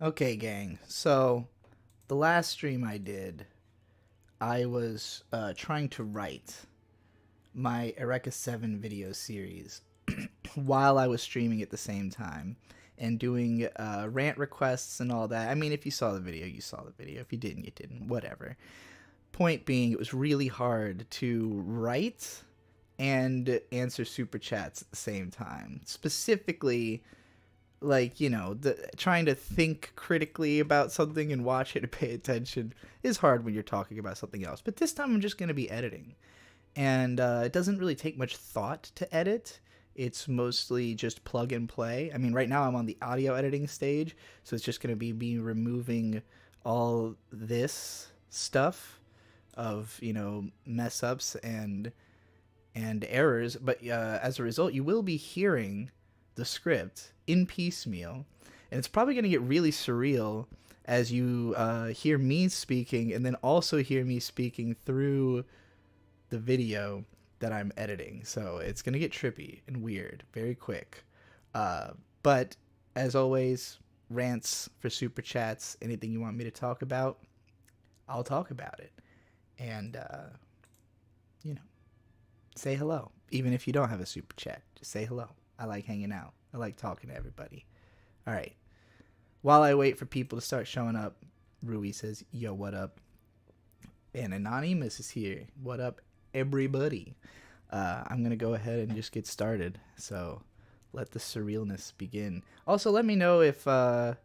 Okay, gang. So, the last stream I did, I was trying to write my Eureka 7 video series while I was streaming at the same time and doing rant requests and all that. I mean, if you saw the video, you saw the video. If you didn't, you didn't. Whatever. Point being, it was really hard to write and answer super chats at the same time. Specifically, like, trying to think critically about something and watch it and pay attention is hard when you're talking about something else. But this time I'm just going to be editing, and it doesn't really take much thought to edit. It's mostly just plug and play. I mean, right now I'm on the audio editing stage, so it's just going to be me removing all this stuff of, mess ups and errors. But as a result, you will be hearing the script in piecemeal, and it's probably going to get really surreal as you hear me speaking and then also hear me speaking through the video that I'm editing. So it's going to get trippy and weird very quick. But as always, rants for super chats. Anything you want me to talk about, I'll talk about it. And, say hello. Even if you don't have a super chat, just say hello. I like hanging out. I like talking to everybody. All right. While I wait for people to start showing up, Rui says, yo, what up? And Anonymous is here. What up, everybody? I'm going to go ahead and just get started. So let the surrealness begin. Also, let me know if I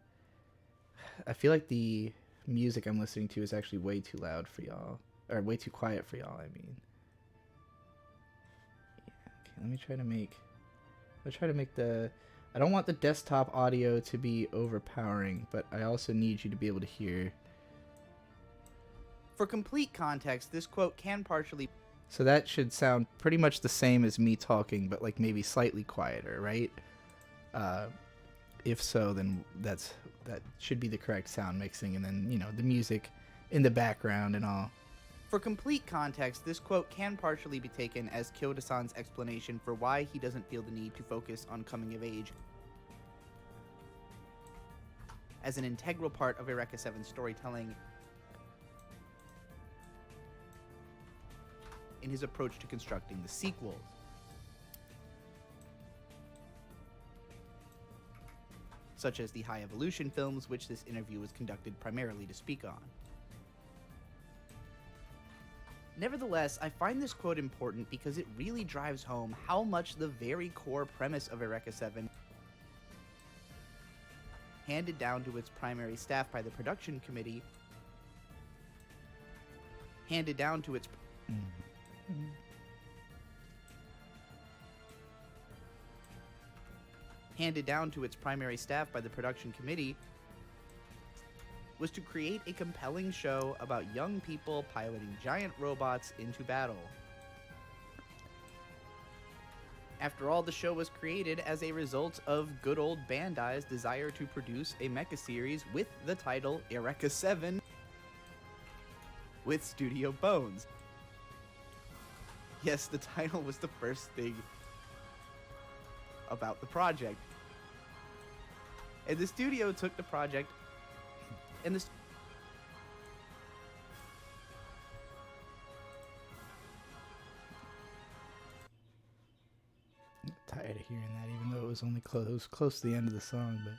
feel like the music I'm listening to is actually way too loud for y'all. Or way too quiet for y'all, I mean. Yeah, okay, let me try to make... I'll try to make the... I don't want the desktop audio to be overpowering, but I also need you to be able to hear. For complete context, this quote can partially... So that should sound pretty much the same as me talking, but like maybe slightly quieter, right? If so, then that should be the correct sound mixing, and then, the music in the background and all. For complete context, this quote can partially be taken as Kyoto-san's explanation for why he doesn't feel the need to focus on coming of age as an integral part of Eureka Seven storytelling in his approach to constructing the sequels. Such as the High Evolution films, which this interview was conducted primarily to speak on. Nevertheless, I find this quote important because it really drives home how much the very core premise of Eureka 7, handed down to its primary staff by the production committee, handed down to its primary staff by the production committee, was to create a compelling show about young people piloting giant robots into battle. After all, the show was created as a result of good old Bandai's desire to produce a mecha series with the title Eureka 7 with Studio Bones. Yes, the title was the first thing about the project. And the studio took the project and this. I'm tired of hearing that, even though it was only close. It was close to the end of the song, but.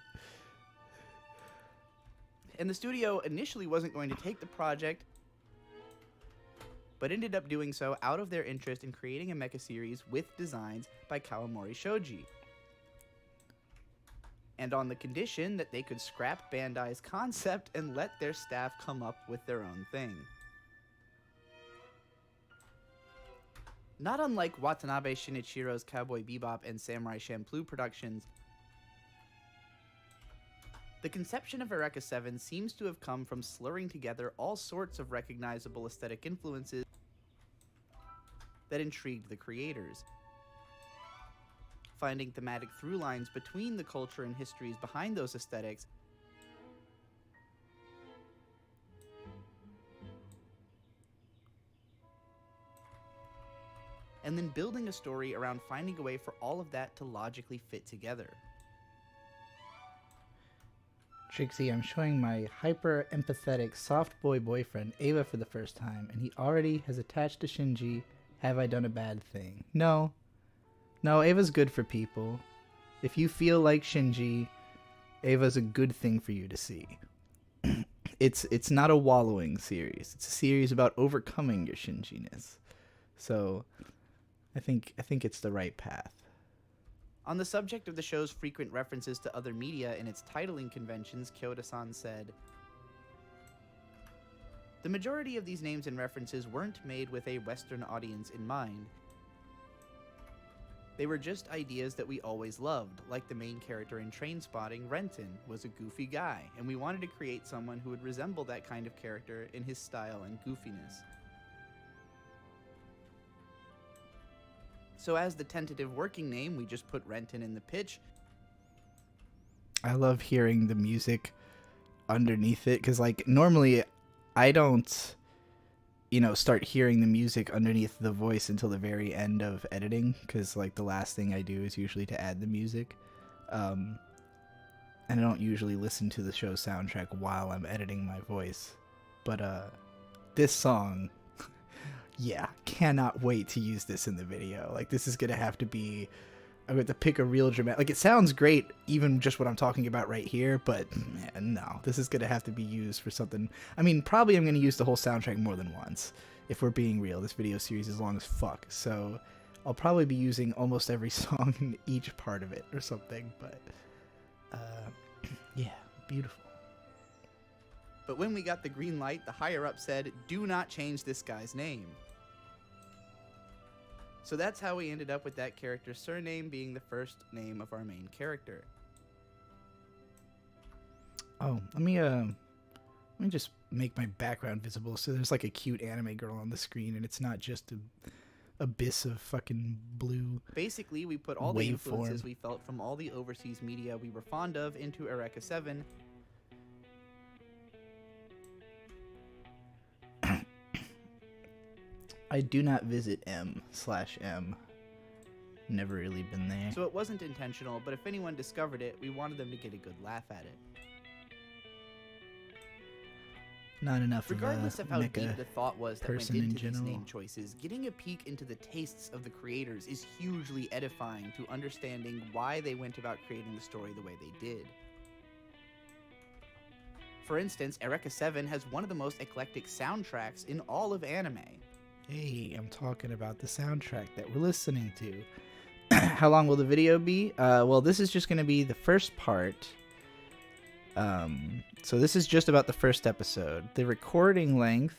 And the studio initially wasn't going to take the project, but ended up doing so out of their interest in creating a mecha series with designs by Kawamori Shoji, and on the condition that they could scrap Bandai's concept and let their staff come up with their own thing. Not unlike Watanabe Shinichiro's Cowboy Bebop and Samurai Champloo productions, the conception of Eureka 7 seems to have come from slurring together all sorts of recognizable aesthetic influences that intrigued the creators, finding thematic through lines between the culture and histories behind those aesthetics, and then building a story around finding a way for all of that to logically fit together. Trixie, I'm showing my hyper empathetic soft boy boyfriend Ava for the first time, and he already has attached to Shinji. Have I done a bad thing? No. No, Ava's good for people. If you feel like Shinji, Ava's a good thing for you to see. It's not a wallowing series. It's a series about overcoming your Shinji-ness. So I think it's the right path. On the subject of the show's frequent references to other media in its titling conventions, Kyoto-san said, "The majority of these names and references weren't made with a Western audience in mind. They were just ideas that we always loved, like the main character in Trainspotting, Renton, was a goofy guy, and we wanted to create someone who would resemble that kind of character in his style and goofiness. So as the tentative working name, we just put Renton in the pitch." I love hearing the music underneath it, because like normally I don't start hearing the music underneath the voice until the very end of editing, because like the last thing I do is usually to add the music, and I don't usually listen to the show soundtrack while I'm editing my voice. But this song, yeah, cannot wait to use this in the video. Like, this is gonna have to be, I'm going to pick a real dramatic, like, it sounds great even just what I'm talking about right here, but man, no, this is gonna have to be used for something. I mean, probably I'm gonna use the whole soundtrack more than once. If we're being real, this video series is long as fuck, so I'll probably be using almost every song in each part of it or something. But yeah, beautiful. But when we got the green light, the higher up said, "Do not change this guy's name." So that's how we ended up with that character's surname being the first name of our main character. Oh, let me just make my background visible so there's like a cute anime girl on the screen and it's not just a abyss of fucking blue. Basically, we put all the influences waveform. we felt from all the overseas media we were fond of into Eureka 7. I do not visit M/M. Never really been there. So it wasn't intentional, but if anyone discovered it, we wanted them to get a good laugh at it. Not enough Regardless of how mecha deep the thought was that went person in into these general. name choices, getting a peek into the tastes of the creators is hugely edifying to understanding why they went about creating the story the way they did. For instance, Eureka 7 has one of the most eclectic soundtracks in all of anime. Hey, I'm talking about the soundtrack that we're listening to. How long will the video be? Well, this is just going to be the first part. So this is just about the first episode. The recording length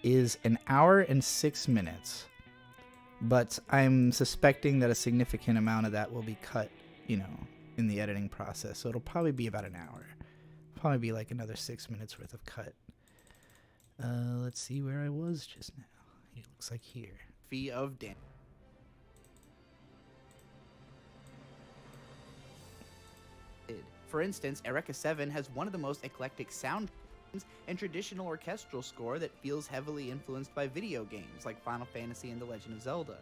is 1 hour and 6 minutes. But I'm suspecting that a significant amount of that will be cut, in the editing process. So it'll probably be about an hour. Probably be like another 6 minutes worth of cut. Let's see where I was just now. It looks like here. Fee of Dan. For instance, Eureka 7 has one of the most eclectic sound and traditional orchestral score that feels heavily influenced by video games like Final Fantasy and The Legend of Zelda.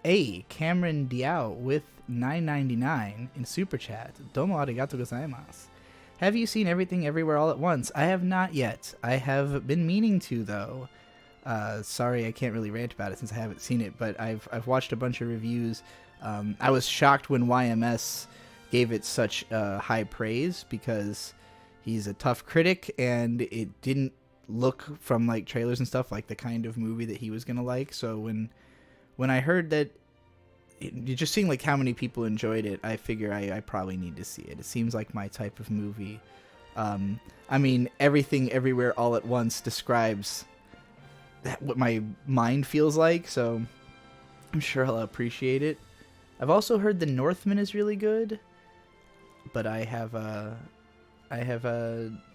Hey, Cameron Diao with $9.99 in Super Chat. Domo arigato gozaimasu. Have you seen Everything Everywhere All at Once? I have not yet. I have been meaning to, though. Sorry, I can't really rant about it since I haven't seen it, but I've watched a bunch of reviews. I was shocked when YMS gave it such high praise because he's a tough critic, and it didn't look from like trailers and stuff like the kind of movie that he was gonna like. So when I heard that, just seeing like how many people enjoyed it, I figure I probably need to see it. It seems like my type of movie. I mean, Everything Everywhere All at Once describes what my mind feels like, so I'm sure I'll appreciate it. I've also heard The Northman is really good, but I have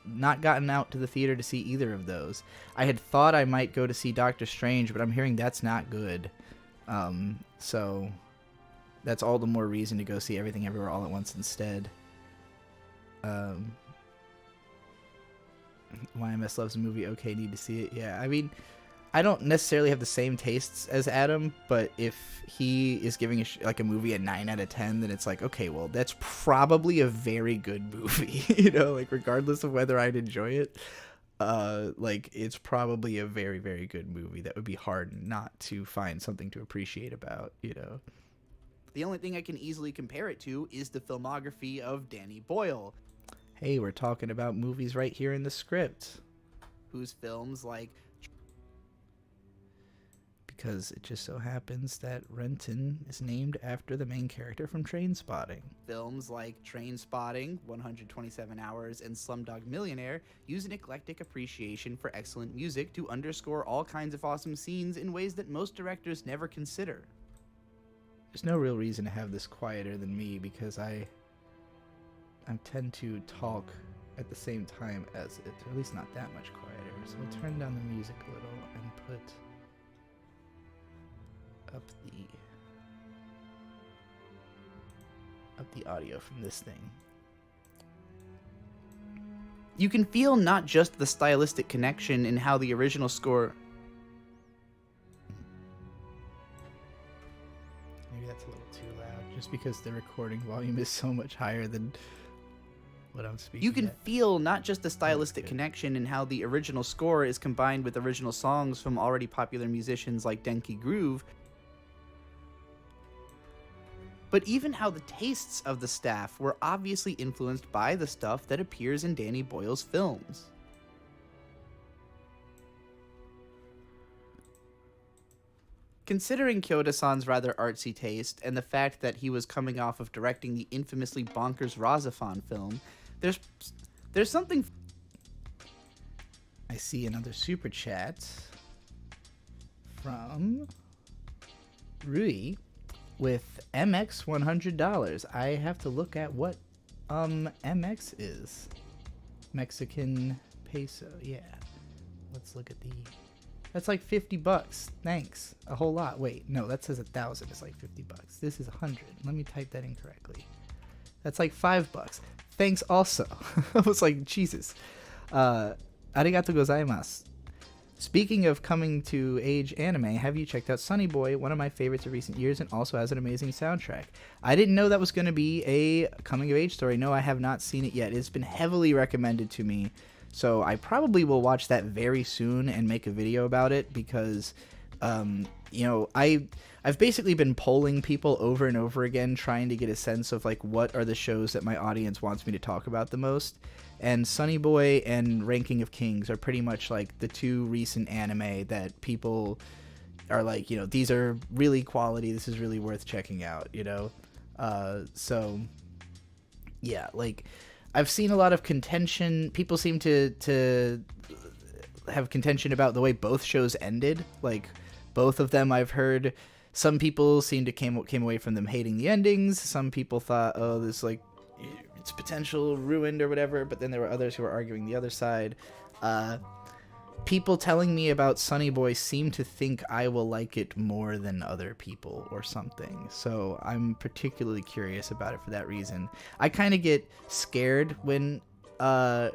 not gotten out to the theater to see either of those. I had thought I might go to see Doctor Strange, but I'm hearing that's not good. So that's all the more reason to go see Everything Everywhere All at Once instead. YMS loves the movie. Okay, need to see it. Yeah, I mean, I don't necessarily have the same tastes as Adam, but if he is giving like a movie a 9 out of 10, then it's like, okay, well, that's probably a very good movie, you know, like regardless of whether I'd enjoy it, like it's probably a very, very good movie that would be hard not to find something to appreciate about, you know. The only thing I can easily compare it to is the filmography of Danny Boyle. Hey, we're talking about movies right here in the script. Whose films like... Because it just so happens that Renton is named after the main character from Trainspotting. Films like Trainspotting, 127 Hours, and Slumdog Millionaire use an eclectic appreciation for excellent music to underscore all kinds of awesome scenes in ways that most directors never consider. There's no real reason to have this quieter than me because I tend to talk at the same time as it, or at least not that much quieter. So we'll turn down the music a little and put up the audio from this thing. You can feel not just the stylistic connection in how the original score... Maybe that's a little too loud, just because the recording volume is so much higher than what I'm speaking You can at. feel not just the stylistic connection in how the original score is combined with original songs from already popular musicians like Denki Groove, but even how the tastes of the staff were obviously influenced by the stuff that appears in Danny Boyle's films. Considering Kyoto-san's rather artsy taste and the fact that he was coming off of directing the infamously bonkers Razafon film, there's something... I see another super chat from Rui with MX $100. I have to look at what MX is. Mexican peso. Yeah. Let's look at the... That's like $50. Thanks. A whole lot. Wait, no, that says 1,000. It's like $50. This is 100. Let me type that incorrectly. That's like $5. Thanks also. I was like, Jesus. Arigato gozaimasu. Speaking of coming to age anime, have you checked out Sunny Boy, one of my favorites of recent years, and also has an amazing soundtrack? I didn't know that was going to be a coming of age story. No, I have not seen it yet. It's been heavily recommended to me, so I probably will watch that very soon and make a video about it because, you know, I've basically been polling people over and over again trying to get a sense of like what are the shows that my audience wants me to talk about the most. And Sunny Boy and Ranking of Kings are pretty much like the two recent anime that people are like, you know, these are really quality. This is really worth checking out, you know? So, yeah, like, I've seen a lot of contention. People seem to have contention about the way both shows ended. Like, both of them I've heard. Some people seem to came away from them hating the endings. Some people thought, oh, this, like, its potential ruined or whatever, but then there were others who were arguing the other side. People telling me about Sunny Boy seem to think I will like it more than other people or something, so I'm particularly curious about it for that reason. I kind of get scared when I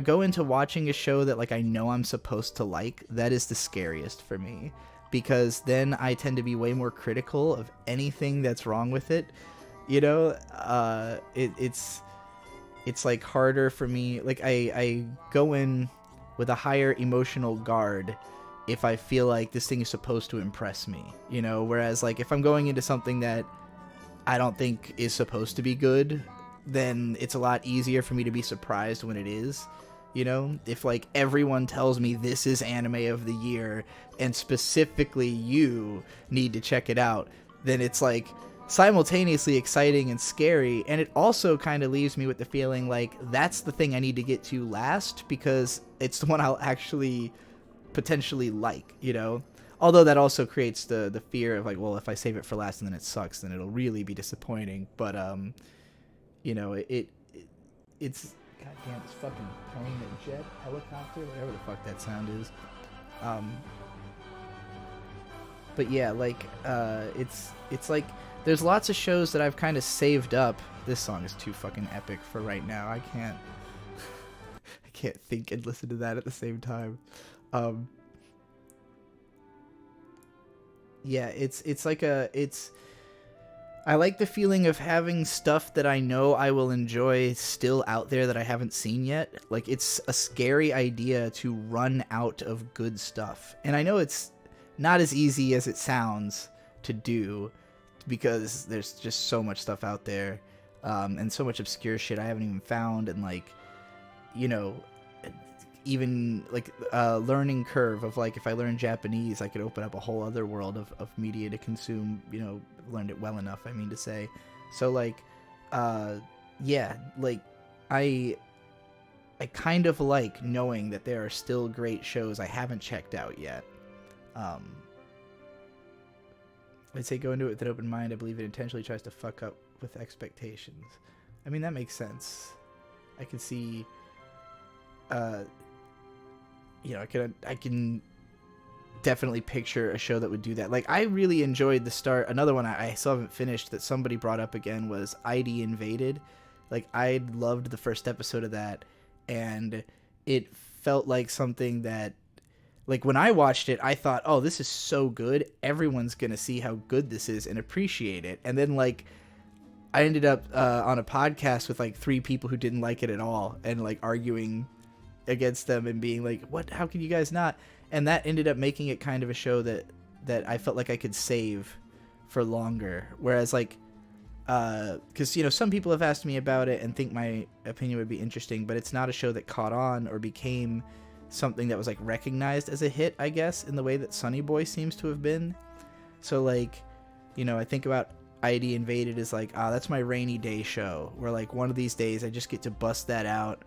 go into watching a show that like I know I'm supposed to like. That is the scariest for me, because then I tend to be way more critical of anything that's wrong with it. You know, it's like harder for me. Like I go in with a higher emotional guard if I feel like this thing is supposed to impress me, you know, whereas like if I'm going into something that I don't think is supposed to be good, then it's a lot easier for me to be surprised when it is. You know, if like everyone tells me this is anime of the year and specifically you need to check it out, then it's like simultaneously exciting and scary, and it also kind of leaves me with the feeling like that's the thing I need to get to last because it's the one I'll actually potentially like, you know? Although that also creates the fear of like, well, if I save it for last and then it sucks, then it'll really be disappointing. But you know, it's goddamn, this fucking plane, a jet, helicopter, whatever the fuck that sound is. But yeah, like it's like there's lots of shows that I've kind of saved up. This song is too fucking epic for right now. I can't think and listen to that at the same time. Yeah, it's like I like the feeling of having stuff that I know I will enjoy still out there that I haven't seen yet. Like, it's a scary idea to run out of good stuff. And I know it's not as easy as it sounds to do, because there's just so much stuff out there, and so much obscure shit I haven't even found, and like, you know, even like learning curve of like, if I learn Japanese, I could open up a whole other world of media to consume, you know, learned it well enough, I mean to say. So like, yeah, like I kind of like knowing that there are still great shows I haven't checked out yet. I'd say go into it with an open mind. I believe it intentionally tries to fuck up with expectations. I mean, that makes sense. I can see, you know, I can definitely picture a show that would do that. Like, I really enjoyed the start. Another one I still haven't finished that somebody brought up again was ID Invaded. Like, I loved the first episode of that, and it felt like something that, like, when I watched it, I thought, oh, this is so good. Everyone's going to see how good this is and appreciate it. And then, like, I ended up on a podcast with, like, 3 people who didn't like it at all, and, like, arguing against them and being like, what, how can you guys not? And that ended up making it kind of a show that I felt like I could save for longer. Whereas, like, because, you know, some people have asked me about it and think my opinion would be interesting, but it's not a show that caught on or became something that was, like, recognized as a hit, I guess, in the way that Sonny Boy seems to have been. So, like, you know, I think about ID Invaded as like, that's my rainy day show, where, like, one of these days I just get to bust that out,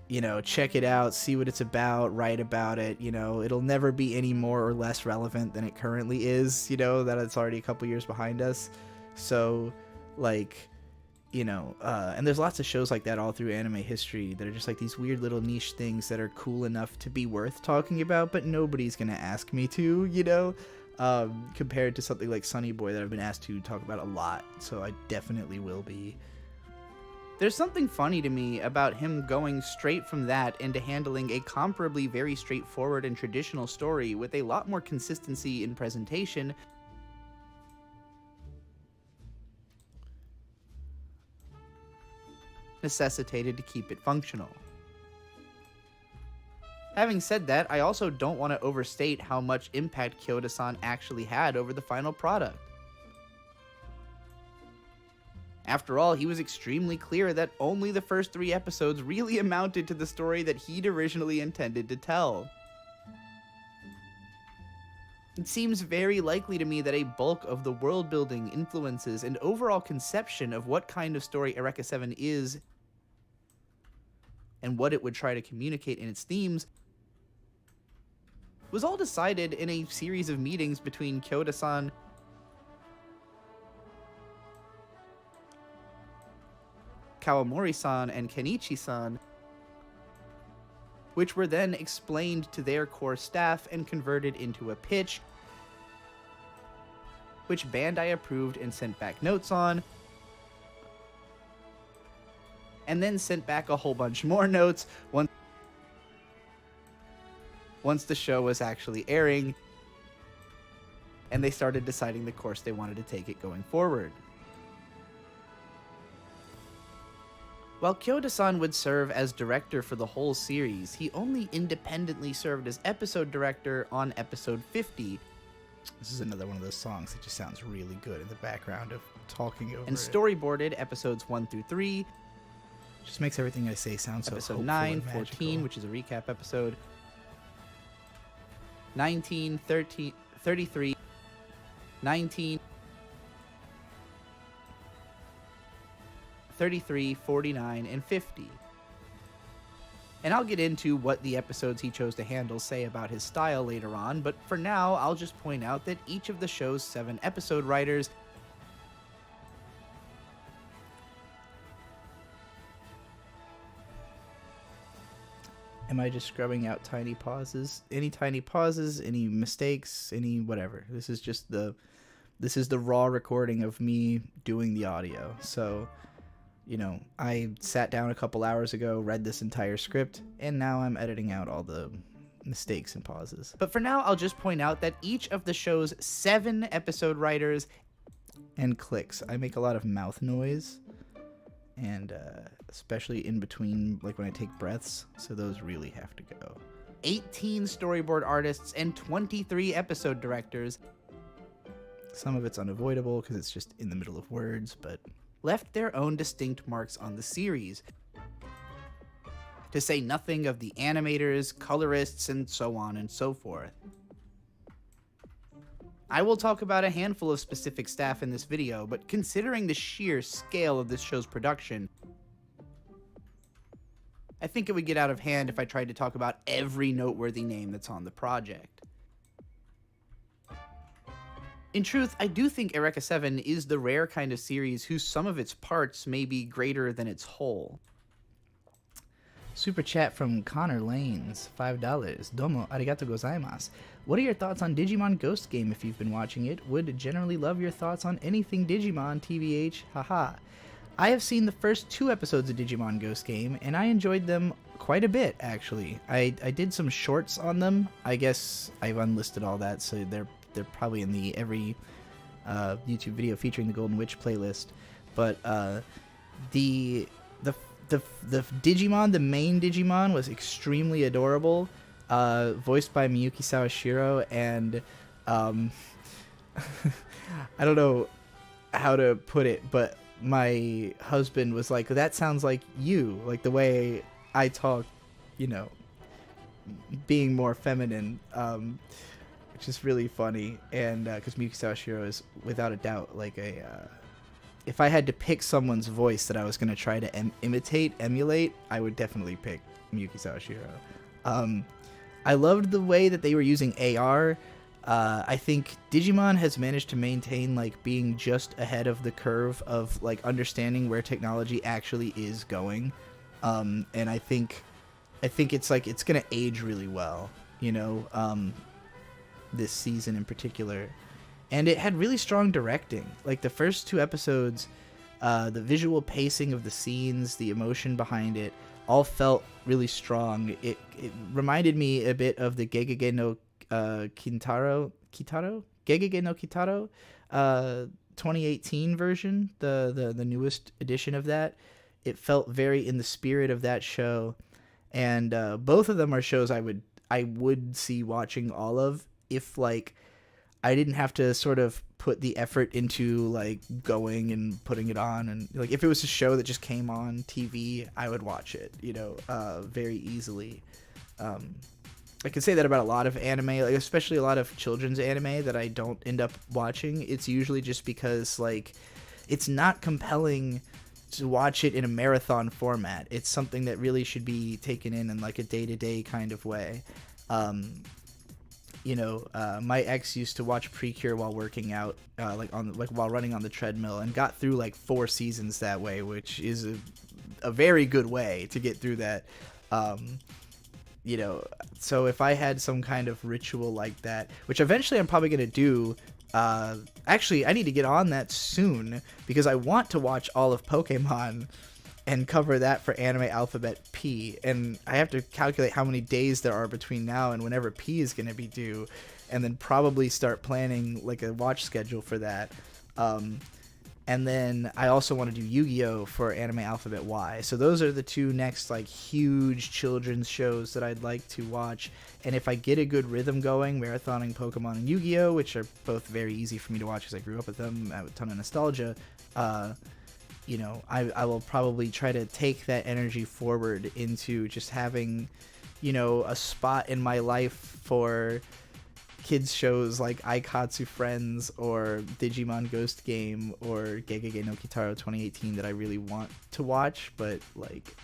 you know, check it out, see what it's about, write about it. You know, it'll never be any more or less relevant than it currently is, you know, that it's already a couple years behind us. So, like, you know, and there's lots of shows like that all through anime history that are just like these weird little niche things that are cool enough to be worth talking about, but nobody's gonna ask me to, you know, compared to something like Sonny Boy that I've been asked to talk about a lot, so I definitely will be. There's something funny to me about him going straight from that into handling a comparably very straightforward and traditional story with a lot more consistency in presentation, necessitated to keep it functional. Having said that, I also don't want to overstate how much impact Kyoto-san actually had over the final product. After all, he was extremely clear that only the first 3 episodes really amounted to the story that he'd originally intended to tell. It seems very likely to me that a bulk of the world building, influences, and overall conception of what kind of story Eureka 7 is and what it would try to communicate in its themes was all decided in a series of meetings between Kyoto-san, Kawamori-san, and Kenichi-san, which were then explained to their core staff and converted into a pitch, which Bandai approved and sent back notes on, and then sent back a whole bunch more notes once the show was actually airing, and they started deciding the course they wanted to take it going forward. While Kyoto-san would serve as director for the whole series, he only independently served as episode director on episode 50. This is another one of those songs that just sounds really good in the background of talking over and storyboarded episodes 1 through 3. Just makes everything I say sound so episode hopeful 9, and 14, magical. which is a recap episode. 19, 13, 33, 19, 33, 49, and 50. And I'll get into what the episodes he chose to handle say about his style later on, but for now, I'll just point out that each of the show's 7 episode writers Am I just scrubbing out tiny pauses? Any tiny pauses, any mistakes, any whatever. This is just the raw recording of me doing the audio. So, you know, I sat down a couple hours ago, read this entire script, and now I'm editing out all the mistakes and pauses. But for now, I'll just point out that each of the show's 7 episode writers and clicks. I make a lot of mouth noise, and especially in between, like when I take breaths, so those really have to go. 18 storyboard artists, and 23 episode directors Some of it's unavoidable because it's just in the middle of words, but left their own distinct marks on the series. To say nothing of the animators, colorists, and so on and so forth. I will talk about a handful of specific staff in this video, but considering the sheer scale of this show's production, I think it would get out of hand if I tried to talk about every noteworthy name that's on the project. In truth, I do think Eureka 7 is the rare kind of series whose sum of its parts may be greater than its whole. Super chat from Connor Lanes, $5. Domo arigato gozaimasu. What are your thoughts on Digimon Ghost Game if you've been watching it? Would generally love your thoughts on anything Digimon, TBH, haha. I have seen the first 2 episodes of Digimon Ghost Game, and I enjoyed them quite a bit, actually. I did some shorts on them. I guess I've unlisted all that, so they're probably in the every YouTube video featuring the Golden Witch playlist. But the Digimon, the main Digimon, was extremely adorable, voiced by Miyuki Sawashiro, and I don't know how to put it, but my husband was like, that sounds like you, like the way I talk, you know, being more feminine, which is really funny, and because Miyuki Sawashiro is without a doubt like a if I had to pick someone's voice that I was going to try to emulate, I would definitely pick Miyuki Sawashiro. I loved the way that they were using AR. I think Digimon has managed to maintain like being just ahead of the curve of like understanding where technology actually is going. And I think it's like it's going to age really well, you know, this season in particular. And it had really strong directing. Like the first 2 episodes, the visual pacing of the scenes, the emotion behind it, all felt really strong. It reminded me a bit of the Gegege no Kitaro? Gegege no Kitaro 2018 version, the newest edition of that. It felt very in the spirit of that show. And both of them are shows I would see watching all of if like I didn't have to sort of put the effort into like going and putting it on, and like if it was a show that just came on TV, I would watch it, you know, very easily. I can say that about a lot of anime, like especially a lot of children's anime that I don't end up watching. It's usually just because like it's not compelling to watch it in a marathon format. It's something that really should be taken in like a day-to-day kind of way. You know, my ex used to watch Precure while working out, like while running on the treadmill, and got through like 4 seasons that way, which is a very good way to get through that. You know, so if I had some kind of ritual like that, which eventually I'm probably gonna do. Actually, I need to get on that soon because I want to watch all of Pokemon and cover that for Anime Alphabet P, and I have to calculate how many days there are between now and whenever P is going to be due, and then probably start planning like a watch schedule for that. And then I also want to do Yu-Gi-Oh for Anime Alphabet Y. So those are the 2 next like huge children's shows that I'd like to watch. And if I get a good rhythm going, marathoning Pokemon and Yu-Gi-Oh, which are both very easy for me to watch because I grew up with them, I have a ton of nostalgia, you know, I will probably try to take that energy forward into just having, you know, a spot in my life for kids shows like Aikatsu Friends or Digimon Ghost Game or Gegege no Kitaro 2018 that I really want to watch, but like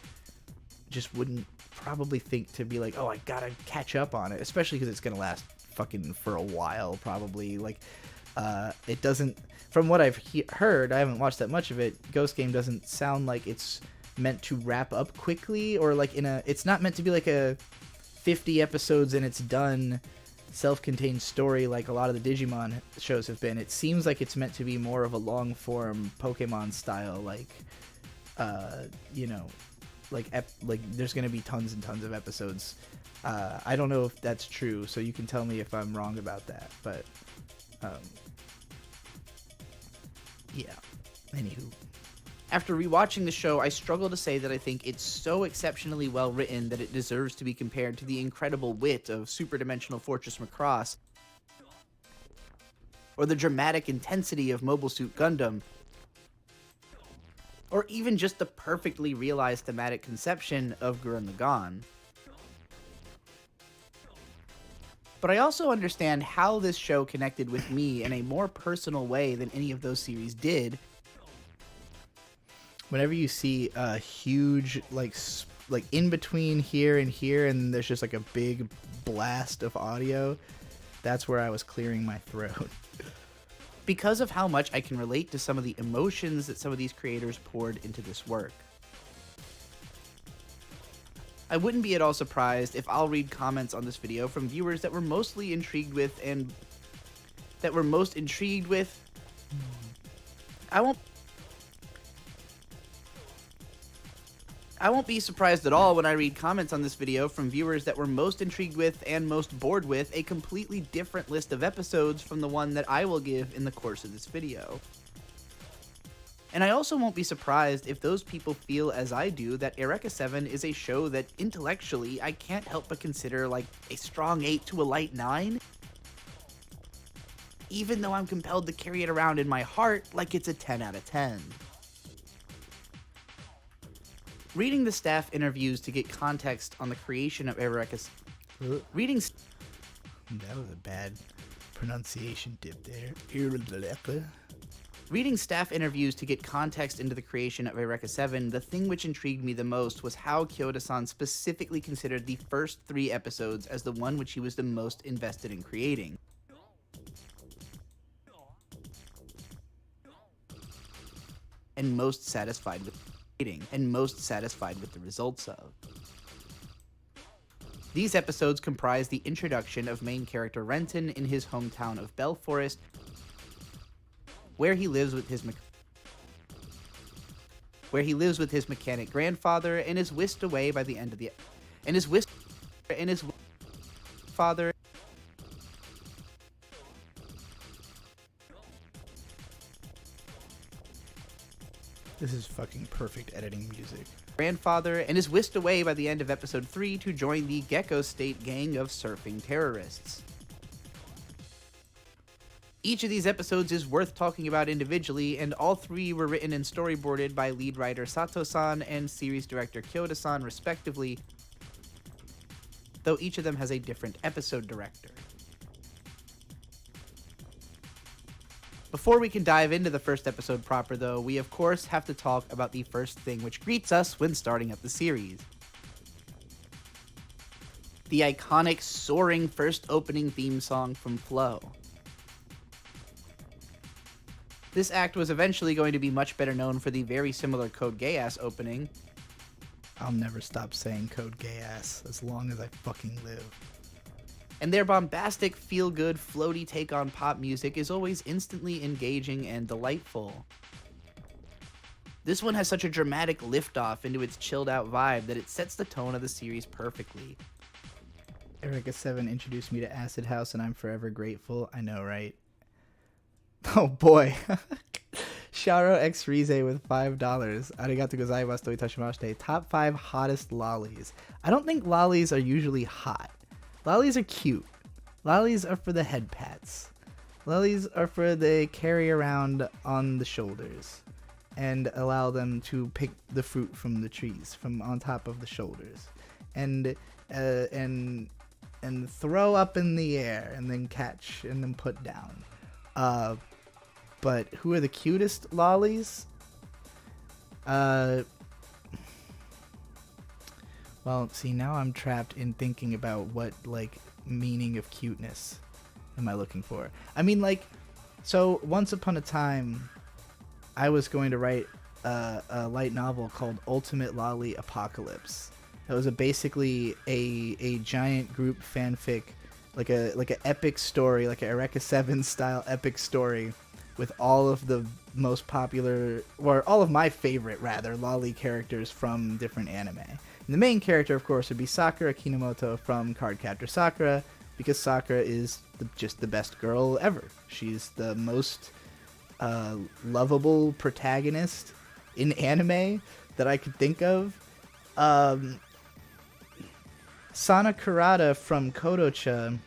just wouldn't probably think to be like, oh, I gotta catch up on it, especially because it's gonna last fucking for a while probably. Like it doesn't, from what I've heard, I haven't watched that much of it, Ghost Game doesn't sound like it's meant to wrap up quickly, or like it's not meant to be like a 50 episodes and it's done self-contained story like a lot of the Digimon shows have been. It seems like it's meant to be more of a long-form Pokemon style, like, you know, like there's gonna be tons and tons of episodes. I don't know if that's true, so you can tell me if I'm wrong about that. But yeah. Anywho. After rewatching the show, I struggle to say that I think it's so exceptionally well written that it deserves to be compared to the incredible wit of Super Dimensional Fortress Macross, or the dramatic intensity of Mobile Suit Gundam, or even just the perfectly realized thematic conception of Gurren Lagann. But I also understand how this show connected with me in a more personal way than any of those series did. Whenever you see a huge like in between here and here, and there's just like a big blast of audio, that's where I was clearing my throat. Because of how much I can relate to some of the emotions that some of these creators poured into this work. I wouldn't be at all surprised if I'll read comments on this video from viewers that were mostly intrigued with I won't be surprised at all when I read comments on this video from viewers that were most intrigued with and most bored with a completely different list of episodes from the one that I will give in the course of this video. And I also won't be surprised if those people feel as I do that Eureka 7 is a show that intellectually I can't help but consider like a strong 8 to a light 9, even though I'm compelled to carry it around in my heart like it's a 10 out of 10. Reading the staff interviews to get context on the creation of Eureka... That was a bad pronunciation dip there. Reading staff interviews to get context into the creation of Eureka 7, the thing which intrigued me the most was how Kyoto-san specifically considered the first 3 episodes as the one which he was the most invested in creating. And most satisfied with the results of. These episodes comprise the introduction of main character Renton in his hometown of Bell Forest, where he lives with his mechanic grandfather and is whisked away by the end of the father. This is fucking perfect editing music. Grandfather and is whisked away by the end of episode 3 to join the Gecko State gang of surfing terrorists. Each of these episodes is worth talking about individually, and all 3 were written and storyboarded by lead writer Sato-san and series director Kyoto-san respectively, though each of them has a different episode director. Before we can dive into the first episode proper, though, we of course have to talk about the first thing which greets us when starting up the series. The iconic soaring first opening theme song from Flow. This act was eventually going to be much better known for the very similar Code Geass opening. I'll never stop saying Code Geass as long as I fucking live. And their bombastic, feel-good, floaty take on pop music is always instantly engaging and delightful. This one has such a dramatic liftoff into its chilled-out vibe that it sets the tone of the series perfectly. Eureka 7 introduced me to Acid House, and I'm forever grateful. I know, right? Oh boy. Sharo X Rize with $5. Arigato gozaimasu to itashimashite. Top 5 hottest lollies. I don't think lollies are usually hot. Lollies are cute. Lollies are for the head pats. Lollies are for the carry around on the shoulders and allow them to pick the fruit from the trees from on top of the shoulders and throw up in the air and then catch and then put down. But who are the cutest lollies? Well, see, now I'm trapped in thinking about what, like, meaning of cuteness am I looking for. I mean, like, so once upon a time, I was going to write a light novel called Ultimate Lolly Apocalypse. That was basically a giant group fanfic, like an epic story, like a Eureka 7 style epic story, with all of the most popular, or all of my favorite, rather, lolly characters from different anime. And the main character, of course, would be Sakura Kinomoto from Cardcaptor Sakura, because Sakura is just the best girl ever. She's the most lovable protagonist in anime that I could think of. Sana Kurata from Kodocha,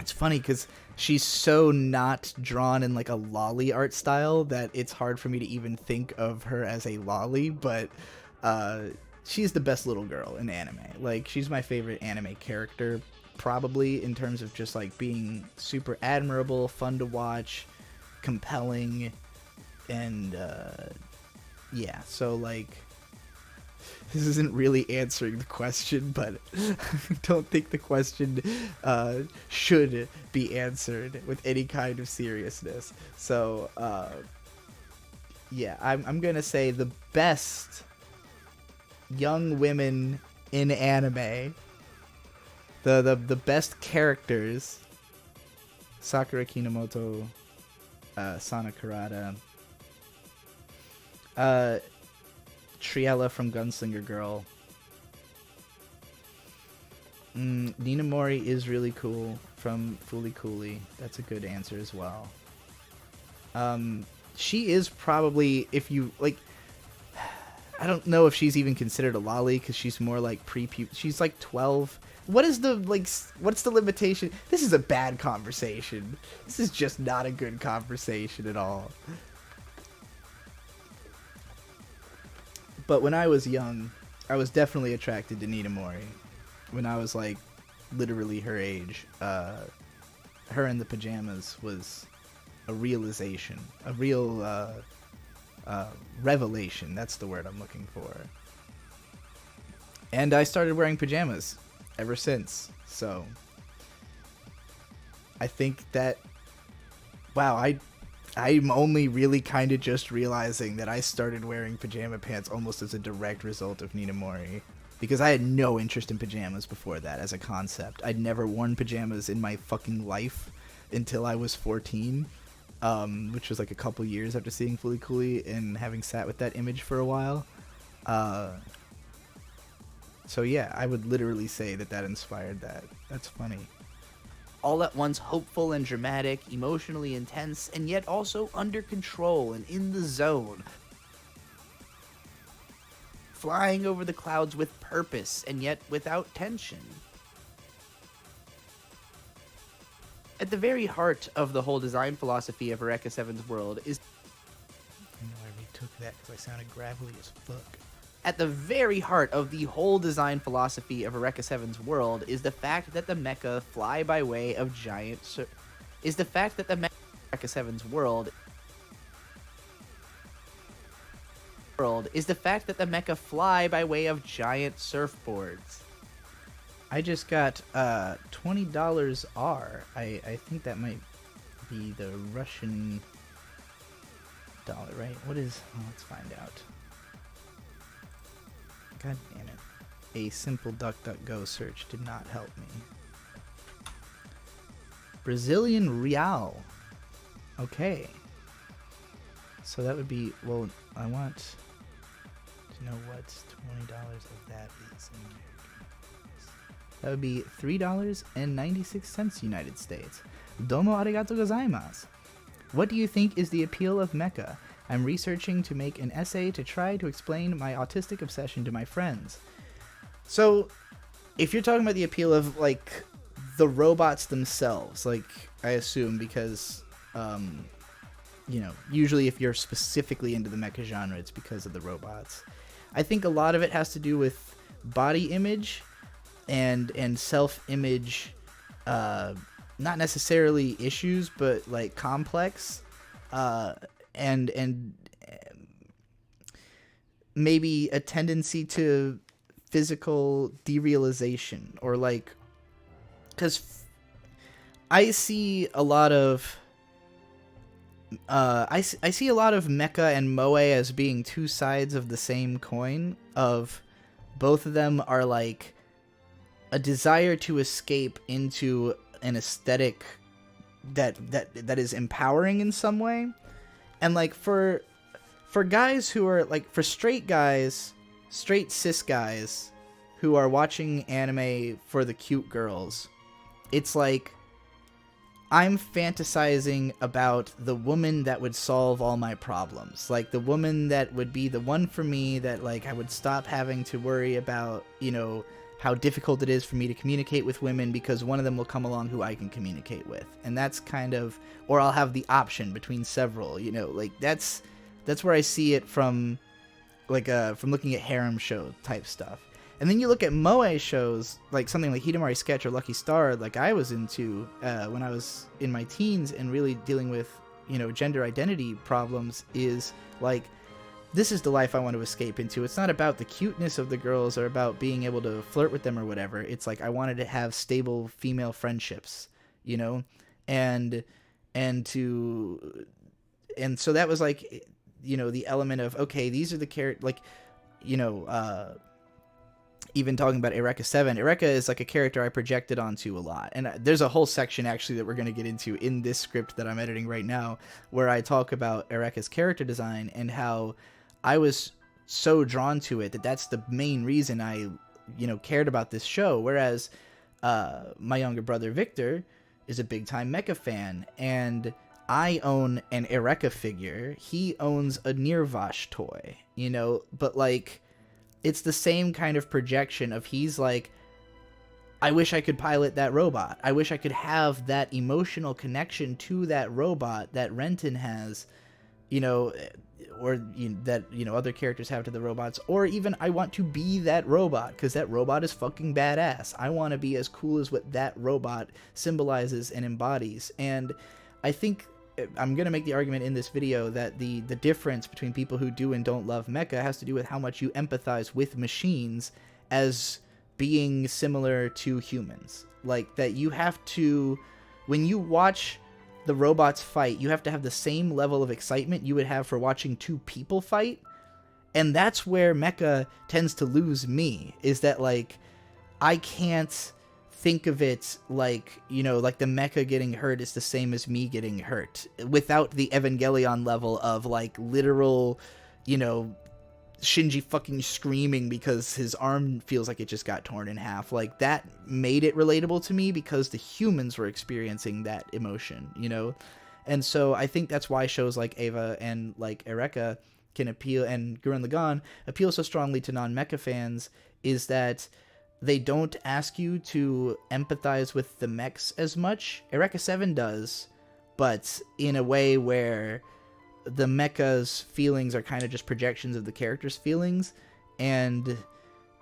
it's funny because she's so not drawn in like a lolly art style that it's hard for me to even think of her as a lolly, but she's the best little girl in anime. Like, she's my favorite anime character, probably, in terms of just like being super admirable, fun to watch, compelling, and yeah, so like, this isn't really answering the question, but I don't think the question should be answered with any kind of seriousness. So, yeah, I'm going to say the best young women in anime, the best characters, Sakura Kinomoto, Sana Kurata, Triella from Gunslinger Girl. Nina Mori is really cool from Fooly Cooly. That's a good answer as well. She is probably, if you like, I don't know if she's even considered a lolly because she's more like she's like 12. What is the what's the limitation? This is a bad conversation. This is just not a good conversation at all. But when I was young, I was definitely attracted to Nina Mori. When I was like literally her age, her in the pajamas was a realization, a real revelation. That's the word I'm looking for. And I started wearing pajamas ever since. So I think that, wow, I'm only really kind of just realizing that I started wearing pajama pants almost as a direct result of Nina Mori. Because I had no interest in pajamas before that as a concept. I'd never worn pajamas in my fucking life until I was 14. Which was like a couple years after seeing Fooly Cooly and having sat with that image for a while. So yeah, I would literally say that inspired that. That's funny. All at once hopeful and dramatic, emotionally intense, and yet also under control and in the zone. Flying over the clouds with purpose, and yet without tension. At the very heart of the whole design philosophy of Eureka Seven's world is... I know I retook that because I sounded gravelly as fuck. At the very heart of the whole design philosophy of Eureka Seven's world is the fact that the mecha fly by way of giant... is the fact that the mecha Eureka Seven's world... is the fact that the mecha fly by way of giant surfboards. I just got $20 R. I think that might be the Russian dollar, right? What is... oh, let's find out. God damn it. A simple DuckDuckGo search did not help me. Brazilian real. Okay. So that would be... well, I want to know what $20 of that is in American. That would be $3.96 United States. Domo arigato gozaimasu. What do you think is the appeal of mecha? I'm researching to make an essay to try to explain my autistic obsession to my friends. So, if you're talking about the appeal of, like, the robots themselves, like, I assume, because, you know, usually if you're specifically into the mecha genre, it's because of the robots. I think a lot of it has to do with body image and self-image, not necessarily issues, but like complex, and maybe a tendency to physical derealization, or like, because I see a lot of I see a lot of mecha and moe as being two sides of the same coin, of both of them are like a desire to escape into an aesthetic that is empowering in some way, And like for guys who are like, for straight cis guys who are watching anime for the cute girls, it's like I'm fantasizing about the woman that would solve all my problems. Like the woman that would be the one for me, that like I would stop having to worry about, you know, how difficult it is for me to communicate with women, because one of them will come along who I can communicate with. And that's kind of, or I'll have the option between several, you know, like that's where I see it from, like from looking at harem show type stuff. And then you look at moe shows, like something like Hidamari Sketch or Lucky Star, like I was into when I was in my teens and really dealing with, you know, gender identity problems, is like, this is the life I want to escape into. It's not about the cuteness of the girls or about being able to flirt with them or whatever. It's like I wanted to have stable female friendships, you know, and so that was like, you know, the element of, okay, these are the like, you know, even talking about Eureka 7, Eureka is like a character I projected onto a lot. And there's a whole section actually that we're going to get into in this script that I'm editing right now, where I talk about Eureka's character design and how I was so drawn to it that's the main reason I, you know, cared about this show. Whereas my younger brother Victor is a big time mecha fan, and I own an Eureka figure. He owns a Nirvash toy, you know, but like, it's the same kind of projection of, he's like, I wish I could pilot that robot. I wish I could have that emotional connection to that robot that Renton has, you know, or that, you know, other characters have to the robots. Or even I want to be that robot, because that robot is fucking badass. I want to be as cool as what that robot symbolizes and embodies. And I think I'm going to make the argument in this video that the difference between people who do and don't love mecha has to do with how much you empathize with machines as being similar to humans. Like, that you have to, when you watch the robots fight, you have to have the same level of excitement you would have for watching two people fight. And that's where mecha tends to lose me, is that, like, I can't think of it like, you know, like the mecha getting hurt is the same as me getting hurt, without the Evangelion level of like literal, you know, Shinji fucking screaming because his arm feels like it just got torn in half. Like, that made it relatable to me because the humans were experiencing that emotion, you know? And so I think that's why shows like Eva and like Eureka can appeal, and Gurren Lagann appeal so strongly to non-mecha fans, is that they don't ask you to empathize with the mechs as much. Eureka 7 does, but in a way where the mecha's feelings are kind of just projections of the character's feelings. And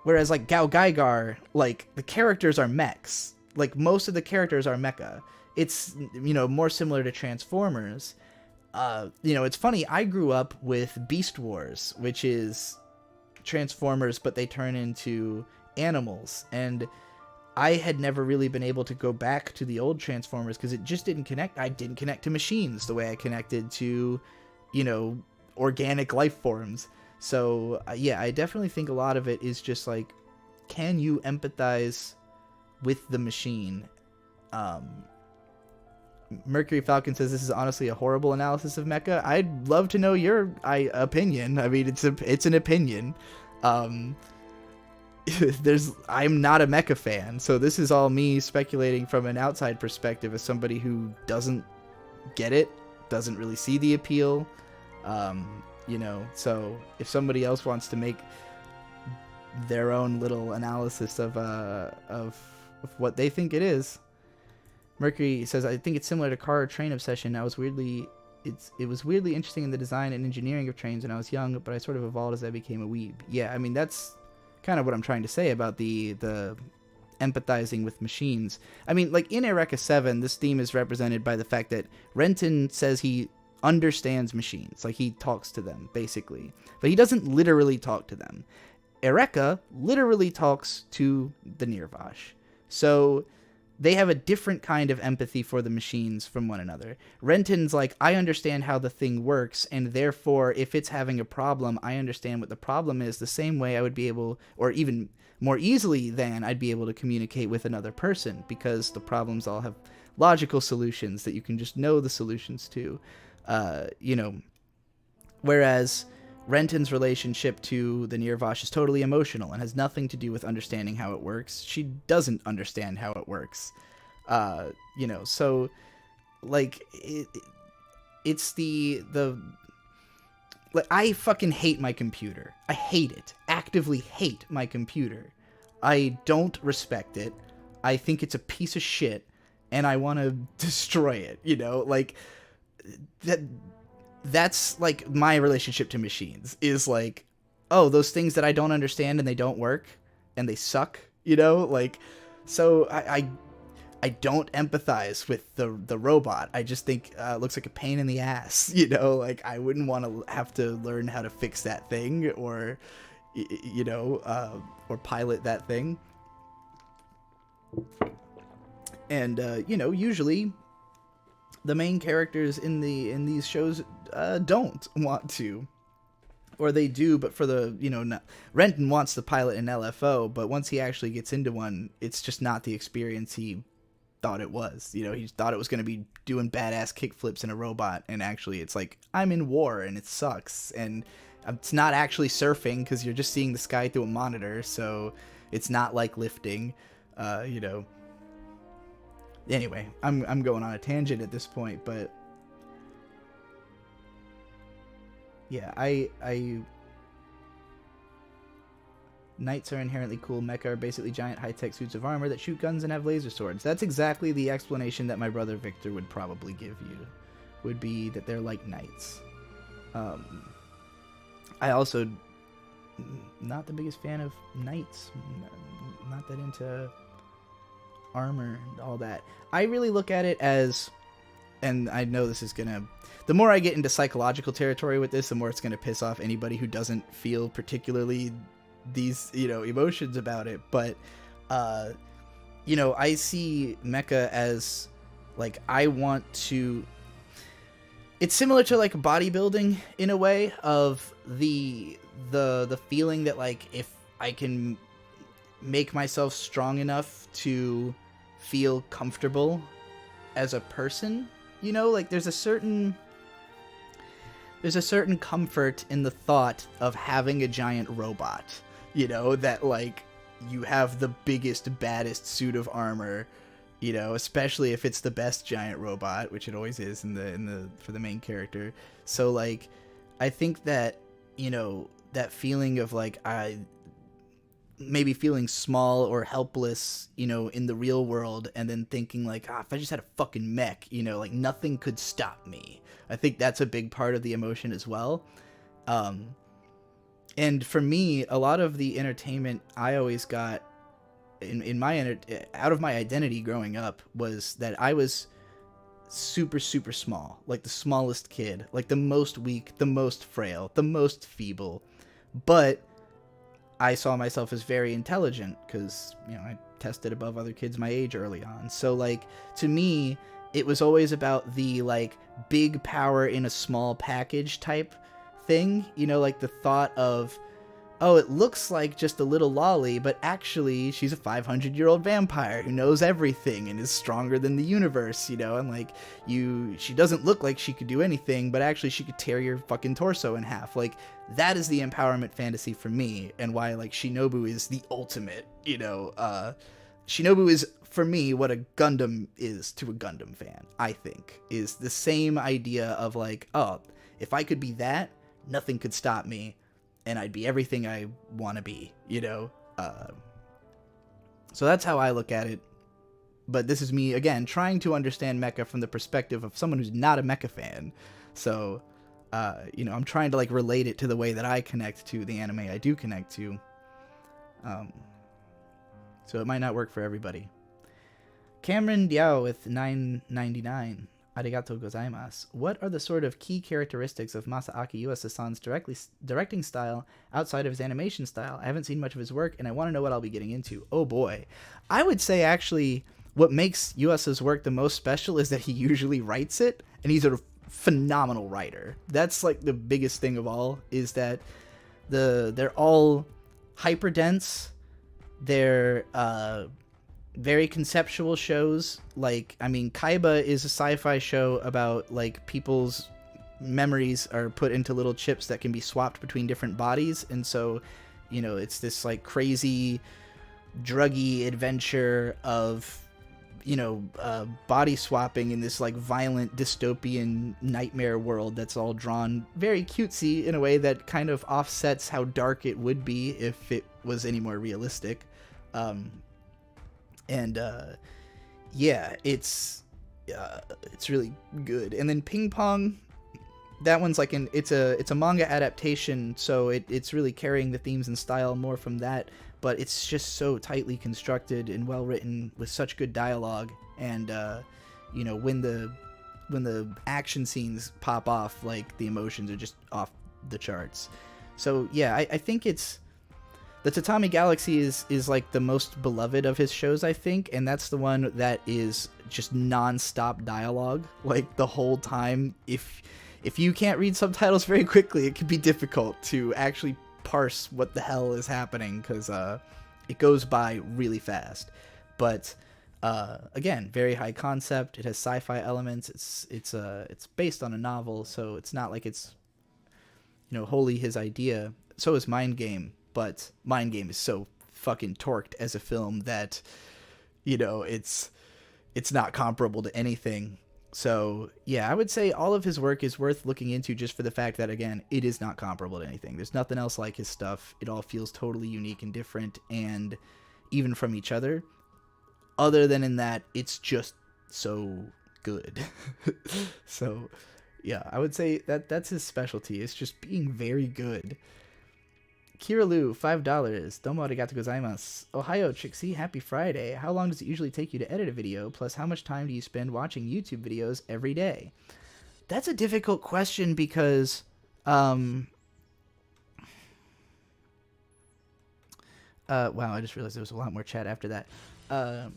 whereas like Gao Gaigar, like the characters are mechs. Like most of the characters are mecha. It's, you know, more similar to Transformers. You know, it's funny, I grew up with Beast Wars, which is Transformers, but they turn into animals, and I had never really been able to go back to the old Transformers because it just didn't connect. I didn't connect to machines the way I connected to, you know, organic life forms. So yeah, I definitely think a lot of it is just like, can you empathize with the machine? Mercury Falcon says this is honestly a horrible analysis of mecha. I'd love to know your opinion. I mean, it's an opinion. I'm not a mecha fan, so this is all me speculating from an outside perspective as somebody who doesn't get it, doesn't really see the appeal, you know. So if somebody else wants to make their own little analysis of what they think it is. Mercury says, I think it's similar to car or train obsession. It was weirdly interesting in the design and engineering of trains when I was young, but I sort of evolved as I became a weeb. Yeah, I mean, that's kind of what I'm trying to say about the empathizing with machines. I mean, like in Eureka 7, this theme is represented by the fact that Renton says he understands machines, like he talks to them basically, but he doesn't literally talk to them. Eureka literally talks to the Nirvash, so they have a different kind of empathy for the machines from one another. Renton's like, I understand how the thing works, and therefore, if it's having a problem, I understand what the problem is the same way I would be able, or even more easily than I'd be able to communicate with another person, because the problems all have logical solutions that you can just know the solutions to. You know, Whereas Renton's relationship to the Nirvash is totally emotional and has nothing to do with understanding how it works. She doesn't understand how it works. So like it's the like, I fucking hate my computer. I hate it. Actively hate my computer. I don't respect it. I think it's a piece of shit and I want to destroy it, like that's like my relationship to machines is like, oh, those things that I don't understand and they don't work and they suck, like, so I don't empathize with the robot. I just think it looks like a pain in the ass, like I wouldn't want to have to learn how to fix that thing or, or pilot that thing. And, usually the main characters in these shows don't want to, or they do, but for the, Renton wants to pilot an LFO, but once he actually gets into one, it's just not the experience he thought it was. He thought it was going to be doing badass kickflips in a robot, and actually it's like, I'm in war and it sucks, and it's not actually surfing because you're just seeing the sky through a monitor, so it's not like lifting, Anyway, I'm going on a tangent at this point, but yeah, I Knights are inherently cool. Mecha are basically giant high-tech suits of armor that shoot guns and have laser swords. That's exactly the explanation that my brother Victor would probably give you, would be that they're like knights. I also not the biggest fan of knights. Not that into armor and all that. I really look at it as, and I know this is gonna, the more I get into psychological territory with this, the more it's gonna piss off anybody who doesn't feel particularly these emotions about it, but I see mecha as like, I want to, it's similar to like bodybuilding in a way, of the feeling that like, if I can make myself strong enough to feel comfortable as a person, like there's a certain comfort in the thought of having a giant robot, that like you have the biggest, baddest suit of armor, especially if it's the best giant robot, which it always is in the for the main character. So like, I think that, that feeling of like, I maybe feeling small or helpless, in the real world, and then thinking like, if I just had a fucking mech, like nothing could stop me. I think that's a big part of the emotion as well. And for me, a lot of the entertainment I always got in my out of my identity growing up was that I was super, super small, like the smallest kid, like the most weak, the most frail, the most feeble, but I saw myself as very intelligent because, I tested above other kids my age early on. So like, to me, it was always about the like big power in a small package type thing, like the thought of, oh, it looks like just a little lolly, but actually she's a 500-year-old vampire who knows everything and is stronger than the universe, and like, she doesn't look like she could do anything, but actually she could tear your fucking torso in half. Like, that is the empowerment fantasy for me, and why like Shinobu is the ultimate, Shinobu is, for me, what a Gundam is to a Gundam fan, I think, is the same idea of like, oh, if I could be that, nothing could stop me, and I'd be everything I want to be, So that's how I look at it. But this is me, again, trying to understand mecha from the perspective of someone who's not a mecha fan. So, I'm trying to like relate it to the way that I connect to the anime I do connect to. So it might not work for everybody. Cameron Diao with $9.99. Arigato gozaimasu. What are the sort of key characteristics of Masaaki Yuasa-san's directing style outside of his animation style? I haven't seen much of his work, and I want to know what I'll be getting into. Oh boy. I would say, actually, what makes Yuasa's work the most special is that he usually writes it, and he's a phenomenal writer. That's like the biggest thing of all, is that they're all hyper dense. They're very conceptual shows. Like, I mean, Kaiba is a sci-fi show about like people's memories are put into little chips that can be swapped between different bodies, and so, you know, it's this like crazy druggy adventure of, you know, body swapping in this like violent dystopian nightmare world that's all drawn very cutesy in a way that kind of offsets how dark it would be if it was any more realistic. Yeah, it's really good. And then Ping Pong, that one's like it's a manga adaptation, so it's really carrying the themes and style more from that, but it's just so tightly constructed and well written with such good dialogue. And you know, when the action scenes pop off, like the emotions are just off the charts. So yeah, I think it's the Tatami Galaxy is like the most beloved of his shows, I think, and that's the one that is just non-stop dialogue, like the whole time. If you can't read subtitles very quickly, it can be difficult to actually parse what the hell is happening, because it goes by really fast. But again, very high concept. It has sci-fi elements. It's based on a novel, so it's not like it's, you know, wholly his idea. So is Mind Game, but Mind Game is so fucking torqued as a film that, you know, it's not comparable to anything. So yeah, I would say all of his work is worth looking into just for the fact that, again, it is not comparable to anything. There's nothing else like his stuff. It all feels totally unique and different, and even from each other. Other than in that, it's just so good. So yeah, I would say that's his specialty. It's just being very good. Kiralu, $5. Domo arigato gozaimasu. Ohio, Trixie, happy Friday. How long does it usually take you to edit a video? Plus, how much time do you spend watching YouTube videos every day? That's a difficult question because, wow, I just realized there was a lot more chat after that. And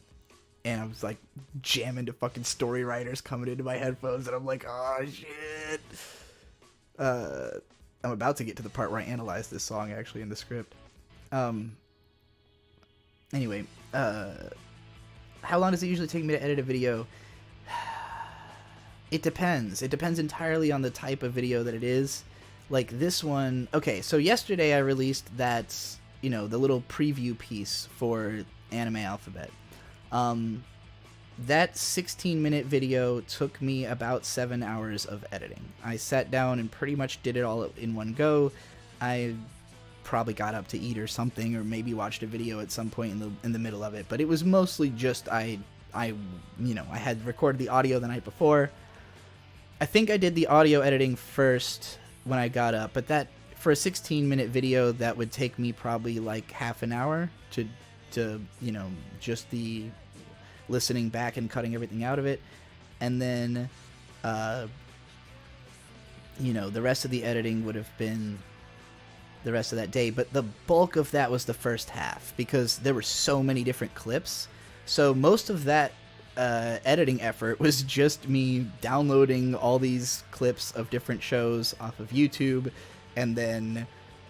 I was like jamming to fucking story writers coming into my headphones, and I'm like, oh shit. I'm about to get to the part where I analyze this song actually in the script. Anyway, how long does it usually take me to edit a video? It depends. It depends entirely on the type of video that it is. Like this one, okay, so yesterday I released that, you know, the little preview piece for Anime Alphabet. That 16-minute video took me about 7 hours of editing. I sat down and pretty much did it all in one go. I probably got up to eat or something, or maybe watched a video at some point in the middle of it, but it was mostly just I had recorded the audio the night before. I think I did the audio editing first when I got up, but that, for a 16-minute video, that would take me probably like half an hour to you know, just the listening back and cutting everything out of it. And then you know, the rest of the editing would have been the rest of that day, but the bulk of that was the first half because there were so many different clips. So most of that editing effort was just me downloading all these clips of different shows off of YouTube, and then,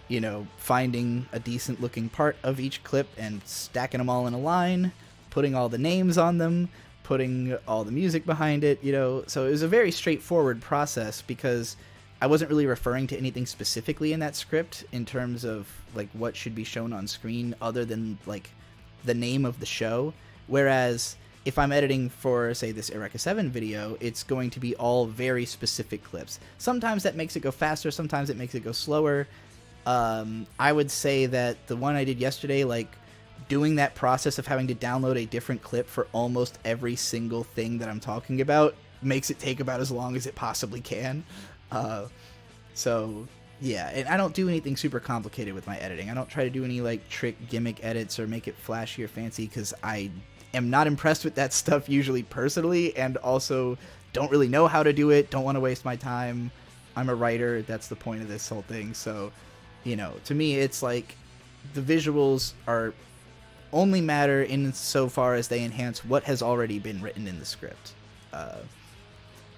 you know, finding a decent looking part of each clip and stacking them all in a line, putting all the names on them, putting all the music behind it, you know. So it was a very straightforward process because I wasn't really referring to anything specifically in that script in terms of like what should be shown on screen other than like the name of the show. Whereas if I'm editing for, say, this Eureka 7 video, it's going to be all very specific clips. Sometimes that makes it go faster, sometimes it makes it go slower. I would say that the one I did yesterday, like, doing that process of having to download a different clip for almost every single thing that I'm talking about makes it take about as long as it possibly can. So yeah, and I don't do anything super complicated with my editing. I don't try to do any like trick gimmick edits or make it flashy or fancy, because I am not impressed with that stuff usually personally, and also don't really know how to do it, don't want to waste my time. I'm a writer, that's the point of this whole thing. So, you know, to me it's like the visuals are only matter in so far as they enhance what has already been written in the script.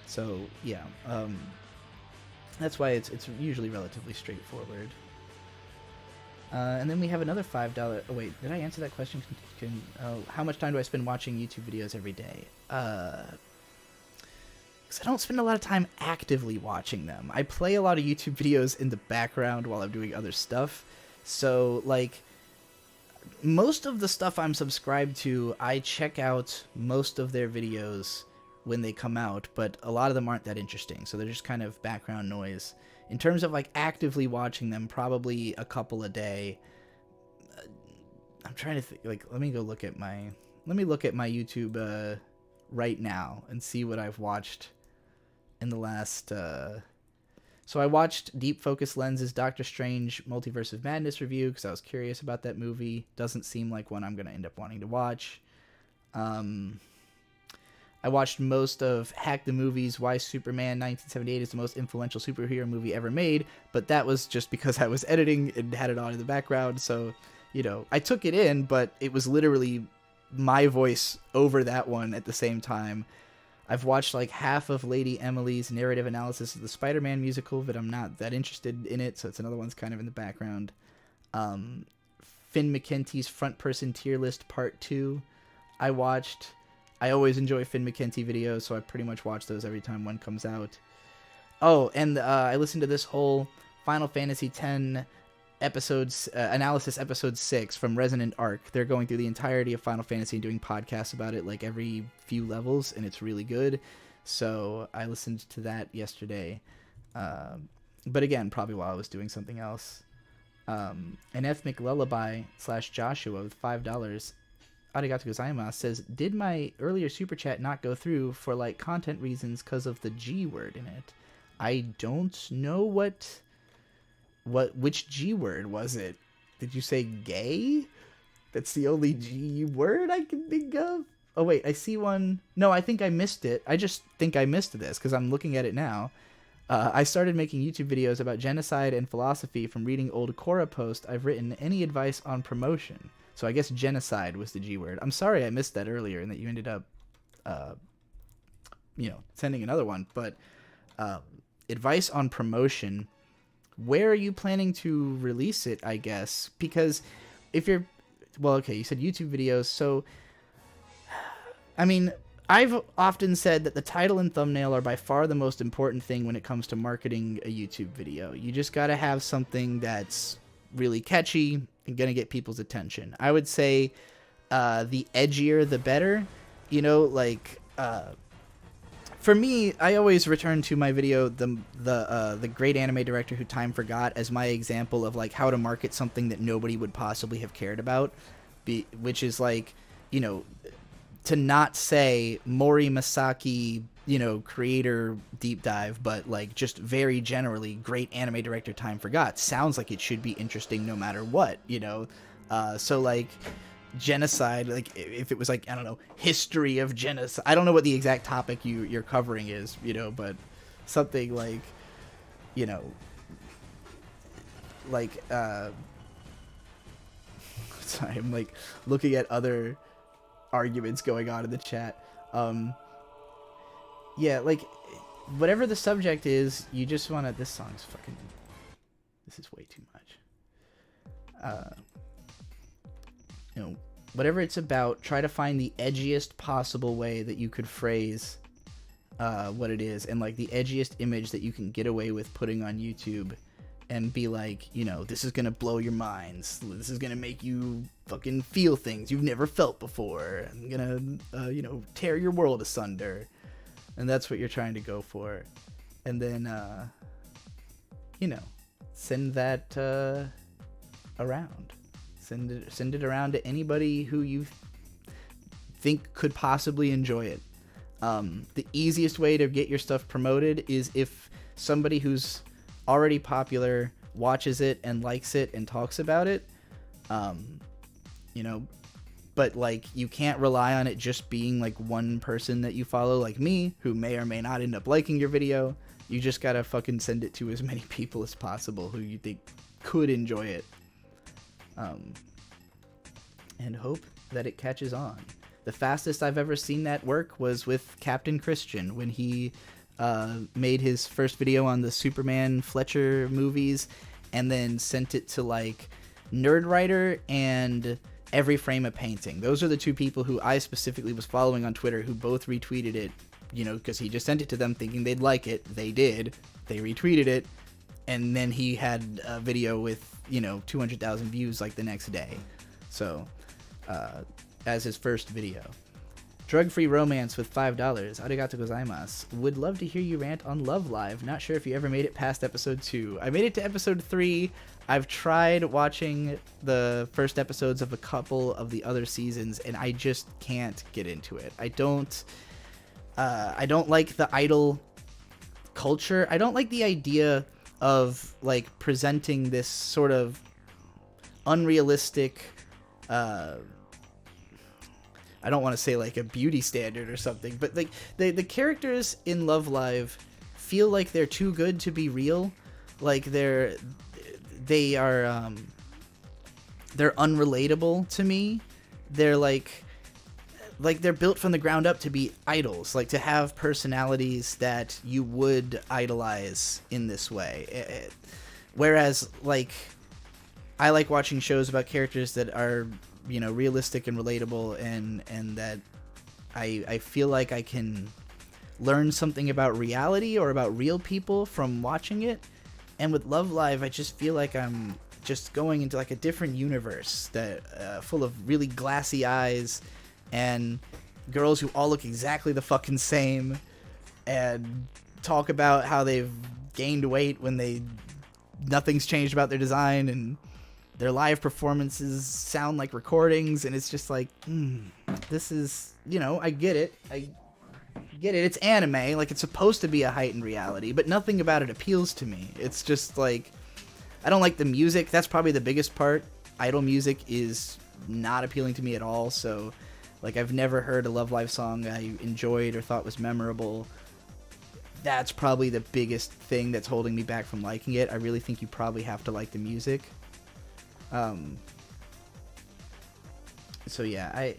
So yeah, that's why it's usually relatively straightforward. And then we have another $5. Oh wait, did I answer that question? How much time do I spend watching YouTube videos every day? because I don't spend a lot of time actively watching them. I play a lot of YouTube videos in the background while I'm doing other stuff. So, like, most of the stuff I'm subscribed to, I check out most of their videos when they come out, but a lot of them aren't that interesting, so they're just kind of background noise. In terms of, like, actively watching them, probably a couple a day. I'm trying to think, like, let me look at my YouTube right now and see what I've watched in the last so I watched Deep Focus Lens's Doctor Strange Multiverse of Madness review because I was curious about that movie. Doesn't seem like one I'm going to end up wanting to watch. I watched most of Hack the Movie's Why Superman 1978 is the most influential superhero movie ever made, but that was just because I was editing and had it on in the background, so, you know, I took it in, but it was literally my voice over that one at the same time. I've watched like half of Lady Emily's narrative analysis of the Spider-Man musical, but I'm not that interested in it, so it's another one's kind of in the background. Finn McKenty's Front Person Tier List Part 2 I watched. I always enjoy Finn McKenty videos, so I pretty much watch those every time one comes out. Oh, and I listened to this whole Final Fantasy X episodes analysis episode 6 from Resonant Arc. They're going through the entirety of Final Fantasy and doing podcasts about it like every few levels, and it's really good. So I listened to that yesterday. But again, probably while I was doing something else. An Ethnic Lullaby / Joshua with $5. Arigato gozaimasu says, did my earlier super chat not go through for like content reasons because of the G word in it? I don't know which G word was it? Did you say gay? That's the only G word I can think of. Oh wait, I see one. No, I think I missed it. I just think I missed this because I'm looking at it now. I started making YouTube videos about genocide and philosophy from reading old Quora posts I've written. Any advice on promotion? So I guess genocide was the G word. I'm sorry I missed that earlier and that you ended up, sending another one. But advice on promotion, where are you planning to release it, I guess? Because if you're, well, okay, you said YouTube videos. So, I mean, I've often said that the title and thumbnail are by far the most important thing when it comes to marketing a YouTube video. You just got to have something that's really catchy and gonna get people's attention. I would say the edgier the better. You know, like for me, I always return to my video the great anime director who time forgot as my example of like how to market something that nobody would possibly have cared about, which is like, you know, to not say Mori Masaki, you know, creator deep dive, but like just very generally great anime director time forgot sounds like it should be interesting no matter what, you know. So like genocide, like if it was like, I don't know, history of genocide, I don't know what the exact topic you're covering is, you know, but something like, you know, like sorry, I'm like looking at other arguments going on in the chat. Yeah, like whatever the subject is, you just want to, this song's fucking, this is way too much. You know, whatever it's about, try to find the edgiest possible way that you could phrase what it is, and like the edgiest image that you can get away with putting on YouTube and be like, you know, this is gonna blow your minds, this is gonna make you fucking feel things you've never felt before, I'm gonna you know, tear your world asunder. And that's what you're trying to go for. And then you know, send that around. Send it around to anybody who you think could possibly enjoy it. The easiest way to get your stuff promoted is if somebody who's already popular watches it and likes it and talks about it. You know, but like you can't rely on it just being like one person that you follow, like me, who may or may not end up liking your video. You just gotta fucking send it to as many people as possible who you think could enjoy it. And hope that it catches on. The fastest I've ever seen that work was with Captain Christian when he made his first video on the Superman Fletcher movies and then sent it to like Nerdwriter and Every Frame a Painting. Those are the two people who I specifically was following on Twitter who both retweeted it you know, because he just sent it to them thinking they'd like it. They did. They retweeted it. And then he had a video with, you know, 200,000 views like the next day. So, as his first video. Drug-free romance with $5. Arigato gozaimasu. Would love to hear you rant on Love Live. Not sure if you ever made it past episode 2. I made it to episode 3. I've tried watching the first episodes of a couple of the other seasons, and I just can't get into it. I don't like the idol culture. I don't like the idea of like presenting this sort of unrealistic, I don't want to say like a beauty standard or something, but like the characters in Love Live feel like they're too good to be real. Like they're unrelatable to me. They're like they're built from the ground up to be idols, like to have personalities that you would idolize in this way. Whereas like I like watching shows about characters that are, you know, realistic and relatable, and that I feel like I can learn something about reality or about real people from watching it. And with Love Live, I just feel like I'm just going into like a different universe that full of really glassy eyes and girls who all look exactly the fucking same and talk about how they've gained weight when nothing's changed about their design, and their live performances sound like recordings, and it's just like, this is, you know, I get it. It's anime, like it's supposed to be a heightened reality, but nothing about it appeals to me. It's just like, I don't like the music. That's probably the biggest part. Idol music is not appealing to me at all, so like I've never heard a Love Live song I enjoyed or thought was memorable. That's probably the biggest thing that's holding me back from liking it. I really think you probably have to like the music. So yeah, I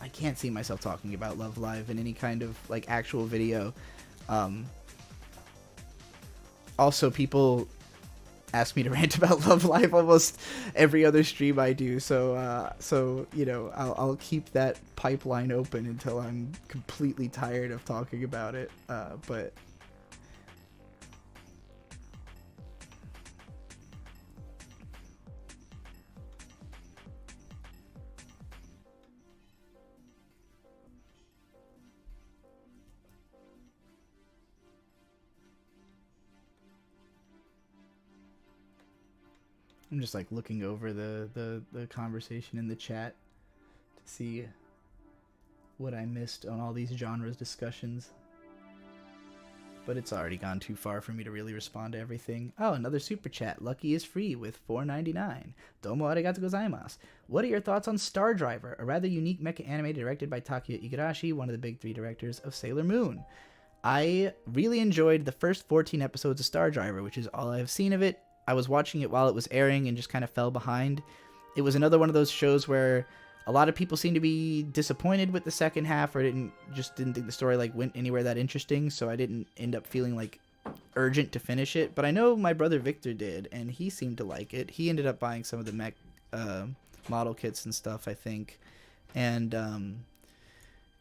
can't see myself talking about Love Live in any kind of like actual video. Also, people ask me to rant about Love Live almost every other stream I do, so you know, I'll keep that pipeline open until I'm completely tired of talking about it. But I'm just like looking over the conversation in the chat to see what I missed on all these genres discussions. But it's already gone too far for me to really respond to everything. Oh, another super chat. Lucky is free with $4.99. Domo arigato gozaimasu. What are your thoughts on Star Driver, a rather unique mecha anime directed by Takuya Igarashi, one of the big 3 directors of Sailor Moon? I really enjoyed the first 14 episodes of Star Driver, which is all I have seen of it. I was watching it while it was airing and just kind of fell behind. It was another one of those shows where a lot of people seem to be disappointed with the second half, or didn't think the story like went anywhere that interesting, so I didn't end up feeling like urgent to finish it. But I know my brother Victor did, and he seemed to like it. He ended up buying some of the mech model kits and stuff, I think, and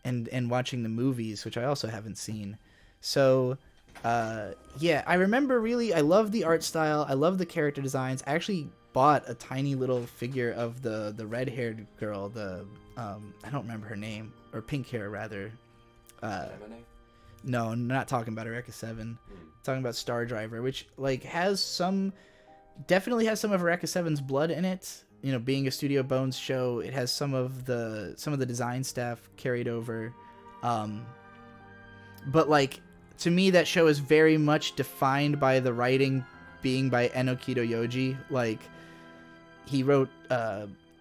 watching the movies, which I also haven't seen. So yeah, I remember I love the art style. I love the character designs. I actually bought a tiny little figure of the red-haired girl, I don't remember her name, or pink hair rather. No, I'm not talking about Eureka 7. I'm talking about Star Driver, which like definitely has some of Eureka 7's blood in it. You know, being a Studio Bones show, it has some of the design staff carried over. But like, to me, that show is very much defined by the writing being by Enokido Yoji. Like, he wrote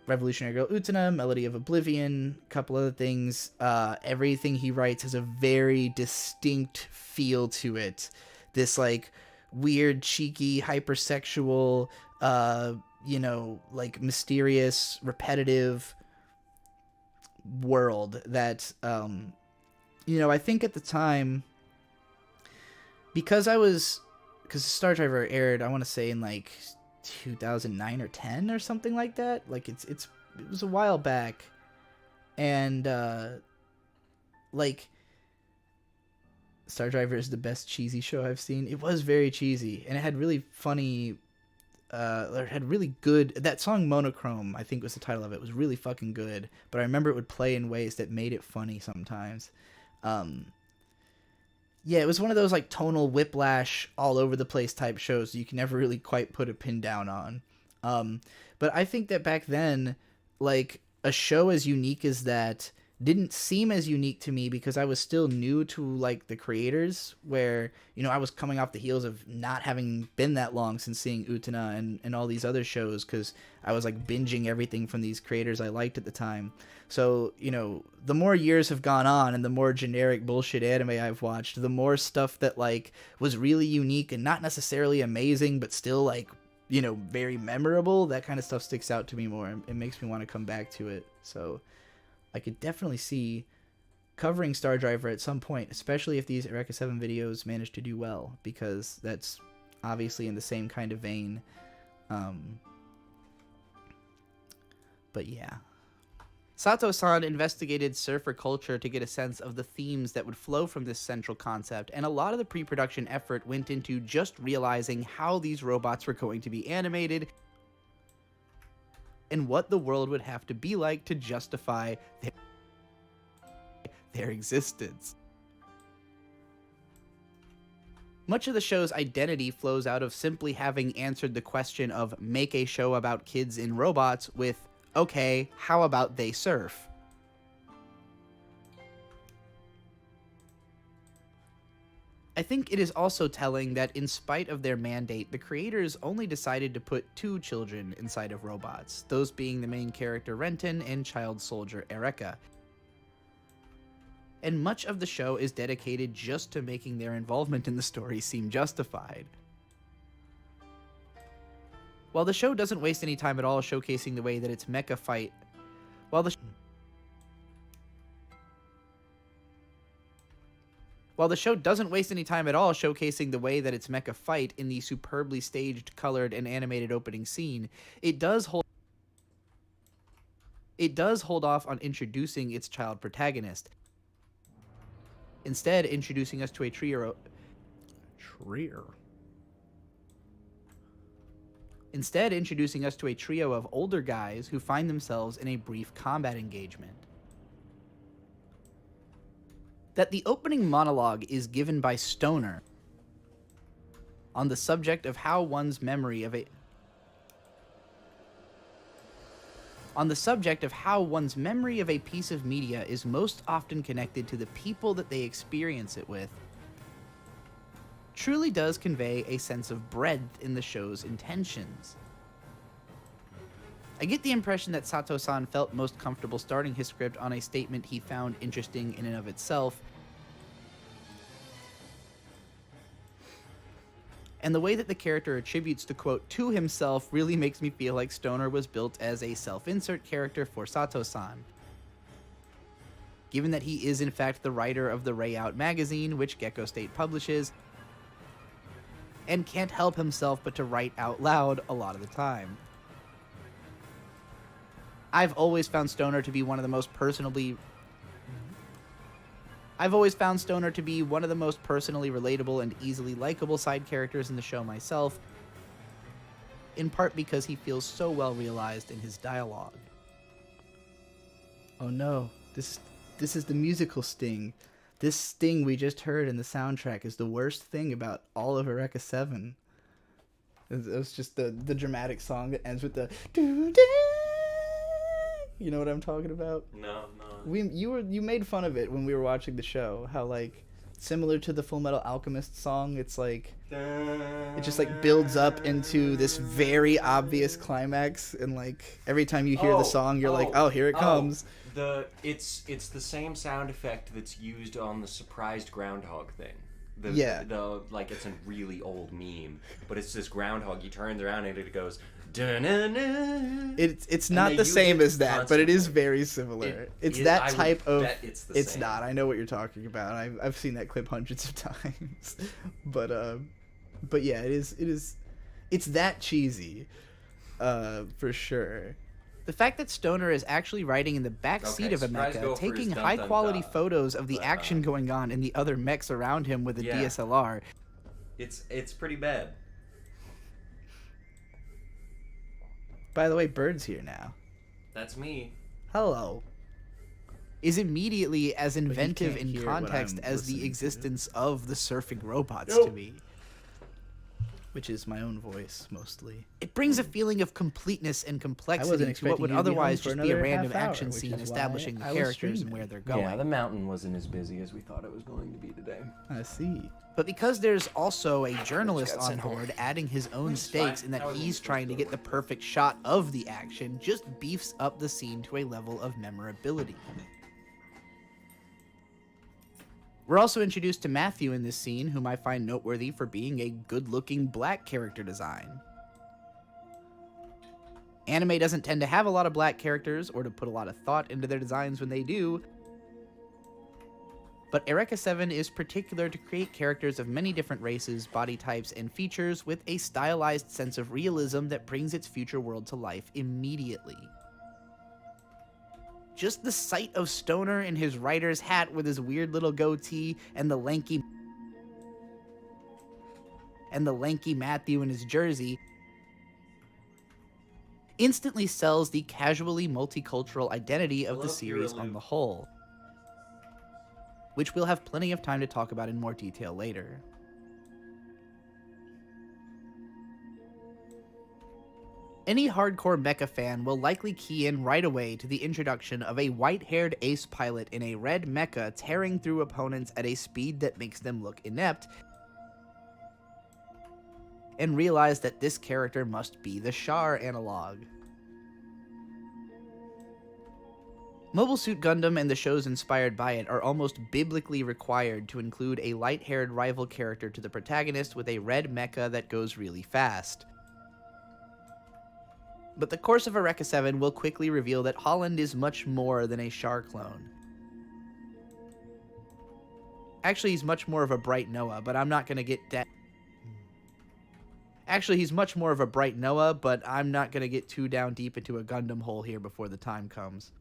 Revolutionary Girl Utena, Melody of Oblivion, a couple other things. Everything he writes has a very distinct feel to it. This like weird, cheeky, hypersexual, you know, like mysterious, repetitive world that, you know, I think at the time, because Star Driver aired, I want to say in like 2009 or 10 or something like that. Like it was a while back, and like Star Driver is the best cheesy show I've seen. It was very cheesy, and it had really funny. It had really good. That song "Monochrome," I think was the title of it. Was really fucking good. But I remember it would play in ways that made it funny sometimes. Yeah, it was one of those like tonal whiplash, all over the place type shows you can never really quite put a pin down on. But I think that back then, like a show as unique as that didn't seem as unique to me because I was still new to like the creators, where, you know, I was coming off the heels of not having been that long since seeing Utena and all these other shows, because I was like binging everything from these creators I liked at the time. So, you know, the more years have gone on and the more generic bullshit anime I've watched, the more stuff that like was really unique and not necessarily amazing but still like, you know, very memorable, that kind of stuff sticks out to me more. It makes me want to come back to it. So I could definitely see covering Star Driver at some point, especially if these Eureka 7 videos manage to do well, because that's obviously in the same kind of vein. But yeah. Sato-san investigated surfer culture to get a sense of the themes that would flow from this central concept, and a lot of the pre-production effort went into just realizing how these robots were going to be animated and what the world would have to be like to justify their existence. Much of the show's identity flows out of simply having answered the question of make a show about kids in robots with, okay, how about they surf? I think it is also telling that in spite of their mandate, the creators only decided to put 2 children inside of robots, those being the main character Renton and child soldier Eureka. And much of the show is dedicated just to making their involvement in the story seem justified. While the show doesn't waste any time at all showcasing the way that its mecha fight... While the show doesn't waste any time at all showcasing the way that its mecha fight in the superbly staged, colored, and animated opening scene, it does hold off on introducing its child protagonist, instead introducing us to a trio of older guys who find themselves in a brief combat engagement. That the opening monologue is given by Stoner on the subject of how one's memory of a piece of media is most often connected to the people that they experience it with, truly does convey a sense of breadth in the show's intentions. I get the impression that Sato-san felt most comfortable starting his script on a statement he found interesting in and of itself, and the way that the character attributes the quote to himself really makes me feel like Stoner was built as a self-insert character for Sato-san. Given that he is in fact the writer of the Rayout magazine, which Gecko State publishes, and can't help himself but to write out loud a lot of the time. I've always found Stoner to be one of the most personally relatable and easily likable side characters in the show myself, in part because he feels so well realized in his dialogue. Oh no, this is the musical sting. This sting we just heard in the soundtrack is the worst thing about all of Eureka 7. It was just the dramatic song that ends with the doo-doo. You know what I'm talking about? No. You made fun of it when we were watching the show. How like similar to the Full Metal Alchemist song, it's like it just like builds up into this very obvious climax, and like every time you hear the song, you're like, oh, here it comes. It's the same sound effect that's used on the surprised groundhog thing. Like it's a really old meme, but it's this groundhog. He turns around and it goes. It's not the same as that, constantly. But it is very similar. It's not. I know what you're talking about. I've seen that clip hundreds of times. But yeah, it's that cheesy, for sure. The fact that Stoner is actually riding in the back seat of a Surprise mecha, Gopher is taking dun, high dun, quality dun. photos of the But, action going on in the other mechs around him with a Yeah. DSLR. It's pretty bad. By the way, Bird's here now. That's me. Hello. Is immediately as inventive can't in hear what context I'm as the listening to. existence of the surfing robots Nope. to me. Which is my own voice, mostly. It brings a feeling of completeness and complexity to expecting what would you to be home otherwise for just be a another random half hour, action which scene is why establishing the I was characters and streaming. where they're going. Yeah, the mountain wasn't as busy as we thought it was going to be today. I see. But because there's also a journalist got on sent home. board adding his own It's stakes fine. in that That was he's supposed trying to to get the perfect shot of the action, just beefs up the scene to a level of memorability. We're also introduced to Matthew in this scene, whom I find noteworthy for being a good-looking black character design. Anime doesn't tend to have a lot of black characters, or to put a lot of thought into their designs when they do, but Eureka 7 is particular to create characters of many different races, body types, and features with a stylized sense of realism that brings its future world to life immediately. Just the sight of Stoner in his writer's hat with his weird little goatee and the lanky Matthew in his jersey instantly sells the casually multicultural identity of the series on the whole, which we'll have plenty of time to talk about in more detail later. Any hardcore mecha fan will likely key in right away to the introduction of a white-haired ace pilot in a red mecha tearing through opponents at a speed that makes them look inept, and realize that this character must be the Char analog. Mobile Suit Gundam and the shows inspired by it are almost biblically required to include a light-haired rival character to the protagonist with a red mecha that goes really fast. But the course of Eureka 7 will quickly reveal that Holland is much more than a Char clone. Actually, he's much more of a Bright Noah, but I'm not going to get Actually, he's much more of a Bright Noah, but I'm not going to get too down deep into a Gundam hole here before the time comes.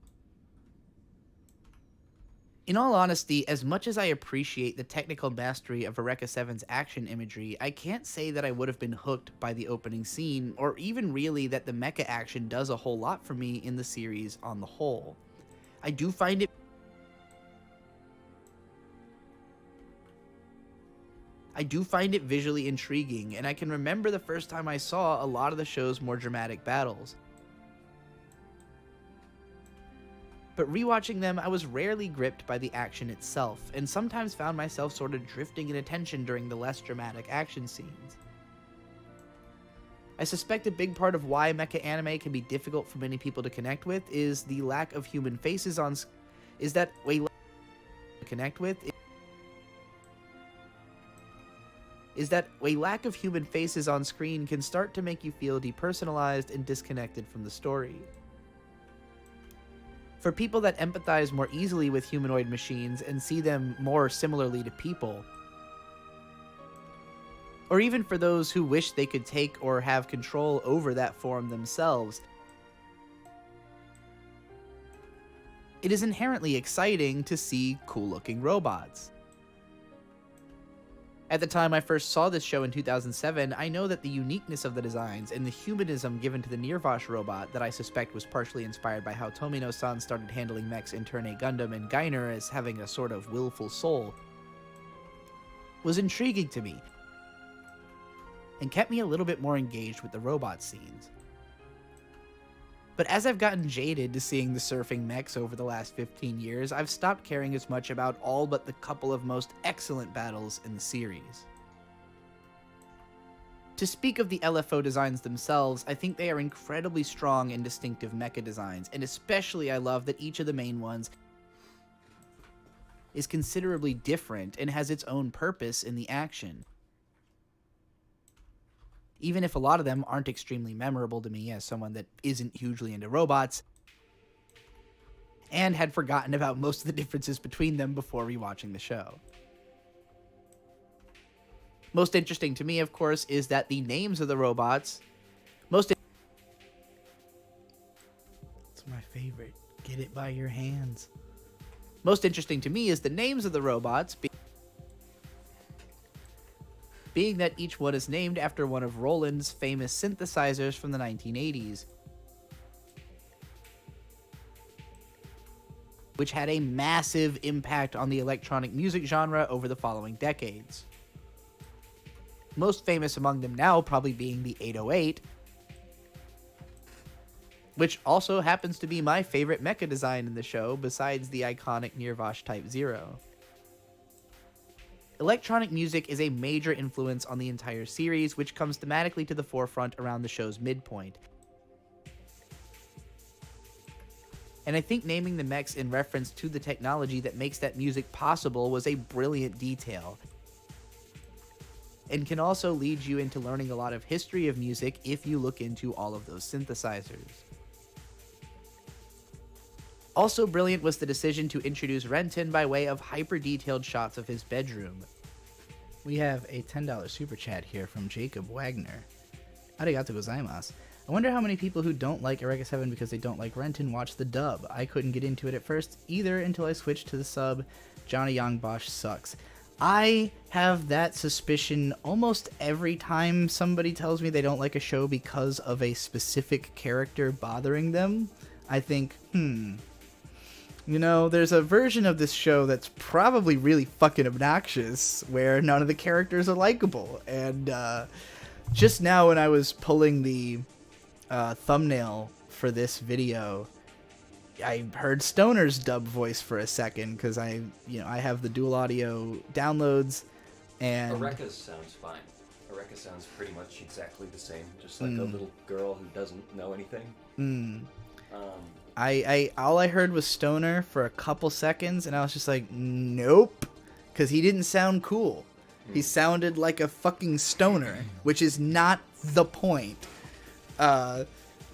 In all honesty, as much as I appreciate the technical mastery of Eureka 7's action imagery, I can't say that I would have been hooked by the opening scene, or even really that the mecha action does a whole lot for me in the series on the whole. I do find it visually intriguing, and I can remember the first time I saw a lot of the show's more dramatic battles. But rewatching them, I was rarely gripped by the action itself, and sometimes found myself sort of drifting in attention during the less dramatic action scenes. I suspect a big part of why mecha anime can be difficult for many people to connect with is the lack of human faces on lack of human faces on screen can start to make you feel depersonalized and disconnected from the story. For people that empathize more easily with humanoid machines and see them more similarly to people, or even for those who wish they could take or have control over that form themselves, it is inherently exciting to see cool-looking robots. At the time I first saw this show in 2007, I know that the uniqueness of the designs and the humanism given to the Nirvash robot, that I suspect was partially inspired by how Tomino-san started handling mechs in Turn A Gundam and Geiner as having a sort of willful soul, was intriguing to me, and kept me a little bit more engaged with the robot scenes. But as I've gotten jaded to seeing the surfing mechs over the last 15 years, I've stopped caring as much about all but the couple of most excellent battles in the series. To speak of the LFO designs themselves, I think they are incredibly strong and distinctive mecha designs, and especially I love that each of the main ones is considerably different and has its own purpose in the action. Even if a lot of them aren't extremely memorable to me as someone that isn't hugely into robots, and had forgotten about most of the differences between them before rewatching the show. Most interesting to me, of course, is that the names of the robots... It's my favorite. Get it by your hands. Most interesting to me is the names of the robots, being that each one is named after one of Roland's famous synthesizers from the 1980s, which had a massive impact on the electronic music genre over the following decades. Most famous among them now probably being the 808, which also happens to be my favorite mecha design in the show besides the iconic Nirvash Type 0. Electronic music is a major influence on the entire series, which comes thematically to the forefront around the show's midpoint. And I think naming the mechs in reference to the technology that makes that music possible was a brilliant detail, and can also lead you into learning a lot of history of music if you look into all of those synthesizers. Also brilliant was the decision to introduce Renton by way of hyper-detailed shots of his bedroom. We have a $10 super chat here from Jacob Wagner. Arigato gozaimasu. I wonder how many people who don't like Eureka 7 because they don't like Renton watch the dub. I couldn't get into it at first either until I switched to the sub. Johnny Young Bosch sucks. I have that suspicion almost every time somebody tells me they don't like a show because of a specific character bothering them. I think, you know, there's a version of this show that's probably really fucking obnoxious where none of the characters are likable. And just now when I was pulling the thumbnail for this video, I heard Stoner's dub voice for a second because I have the dual audio downloads, and Eureka sounds fine. Eureka sounds pretty much exactly the same, just like a little girl who doesn't know anything. I all I heard was Stoner for a couple seconds, and I was just like, nope, because he didn't sound cool. He sounded like a fucking stoner, which is not the point.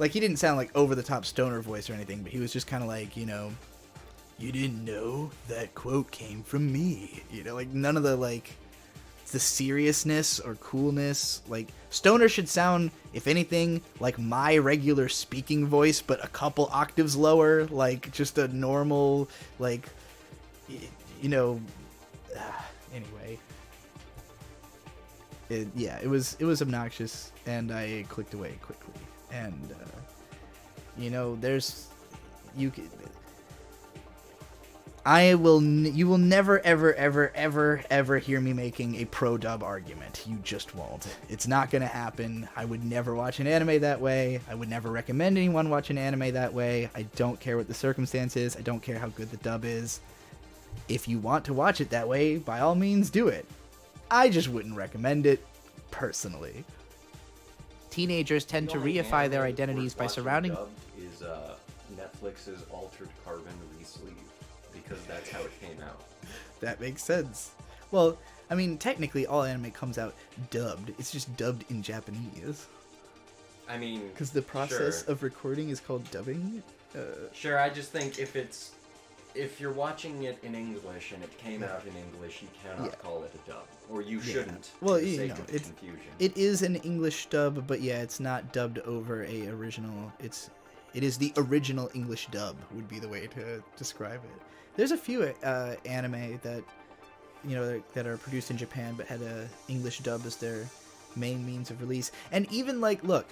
Like, he didn't sound like over-the-top stoner voice or anything, but he was just kind of like, you know, you didn't know that quote came from me. You know, like, none of the, like, the seriousness or coolness. Like, Stoner should sound, if anything, like my regular speaking voice, but a couple octaves lower, like, just a normal, like, you know, anyway. It was obnoxious, and I clicked away quickly. And you know, you will never ever hear me making a pro dub argument. You just won't. It's not gonna happen. I would never watch an anime that way. I would never recommend anyone watch an anime that way. I don't care what the circumstance is. I don't care how good the dub is. If you want to watch it that way, by all means do it. I just wouldn't recommend it, personally. Teenagers tend to reify their identities by surrounding... Is Netflix's Altered Carbon resleeve, because that's how it came out. That makes sense. Well, I mean, technically all anime comes out dubbed. It's just dubbed in Japanese. I mean, because the process of recording is called dubbing. Sure, I just think if you're watching it in English and it came out in English, you cannot call it a dub, or you shouldn't. Well, you know, it's confusion. It is an English dub, but yeah, it's not dubbed over a original. It is the original English dub would be the way to describe it. There's a few anime that that are produced in Japan but had a English dub as their main means of release, and even like look.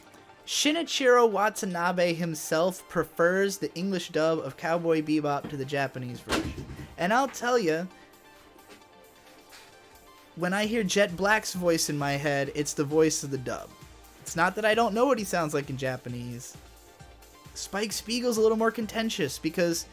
Shinichiro Watanabe himself prefers the English dub of Cowboy Bebop to the Japanese version. And I'll tell you, when I hear Jet Black's voice in my head, it's the voice of the dub. It's not that I don't know what he sounds like in Japanese. Spike Spiegel's a little more contentious because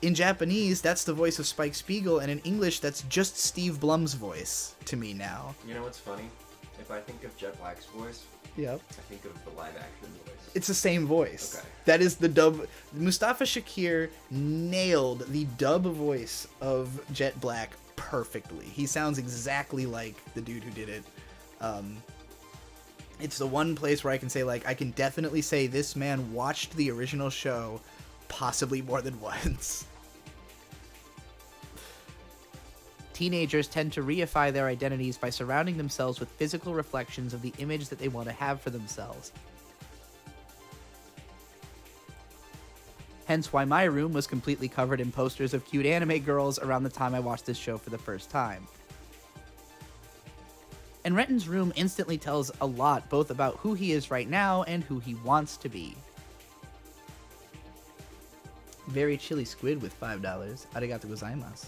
in Japanese, that's the voice of Spike Spiegel, and in English, that's just Steve Blum's voice to me now. You know what's funny? If I think of Jet Black's voice, yep, I think of the live-action voice. It's the same voice. Okay. That is the dub. Mustafa Shakir nailed the dub voice of Jet Black perfectly. He sounds exactly like the dude who did it. It's the one place where I can say, like, I can definitely say this man watched the original show possibly more than once. Teenagers tend to reify their identities by surrounding themselves with physical reflections of the image that they want to have for themselves. hence why my room was completely covered in posters of cute anime girls around the time I watched this show for the first time. And Renton's room instantly tells a lot both about who he is right now and who he wants to be. Very chilly squid with $5. Arigato gozaimasu.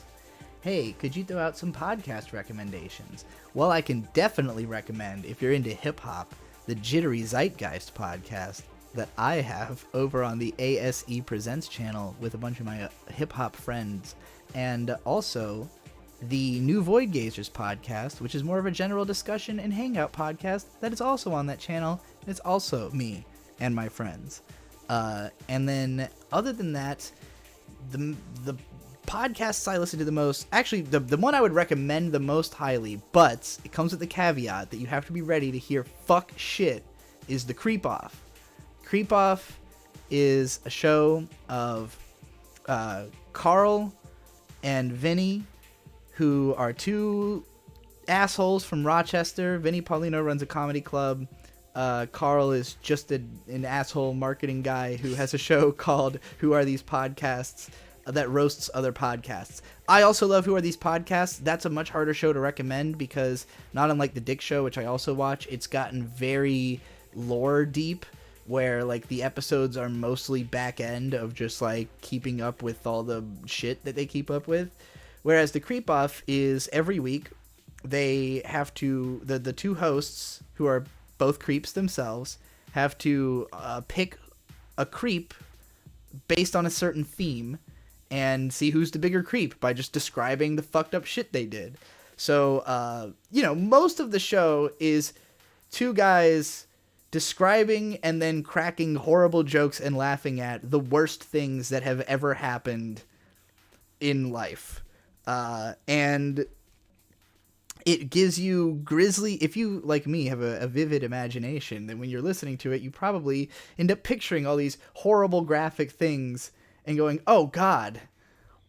Hey, could you throw out some podcast recommendations? Well, I can definitely recommend, if you're into hip-hop, the Jittery Zeitgeist podcast that I have over on the ASE Presents channel with a bunch of my hip-hop friends. And also the New Void Gazers podcast, which is more of a general discussion and hangout podcast that is also on that channel. It's also me and my friends. And then, other than that, the podcasts I listen to the most, actually, the one I would recommend the most highly, but it comes with the caveat that you have to be ready to hear fuck shit, is the Creep Off. Creep Off is a show of Carl and Vinny, who are two assholes from Rochester. Vinny Paulino runs a comedy club. Carl is just an asshole marketing guy who has a show called Who Are These Podcasts that roasts other podcasts. I also love Who Are These Podcasts. That's a much harder show to recommend because, not unlike The Dick Show, which I also watch, it's gotten very lore deep, where like the episodes are mostly back end of just like keeping up with all the shit that they keep up with. Whereas the Creep Off is every week they have to, the two hosts, who are both creeps themselves, have to pick a creep based on a certain theme and see who's the bigger creep by just describing the fucked up shit they did. So, most of the show is two guys describing and then cracking horrible jokes and laughing at the worst things that have ever happened in life. And it gives you grisly, if you, like me, have a vivid imagination, then when you're listening to it, you probably end up picturing all these horrible graphic things and going, oh God,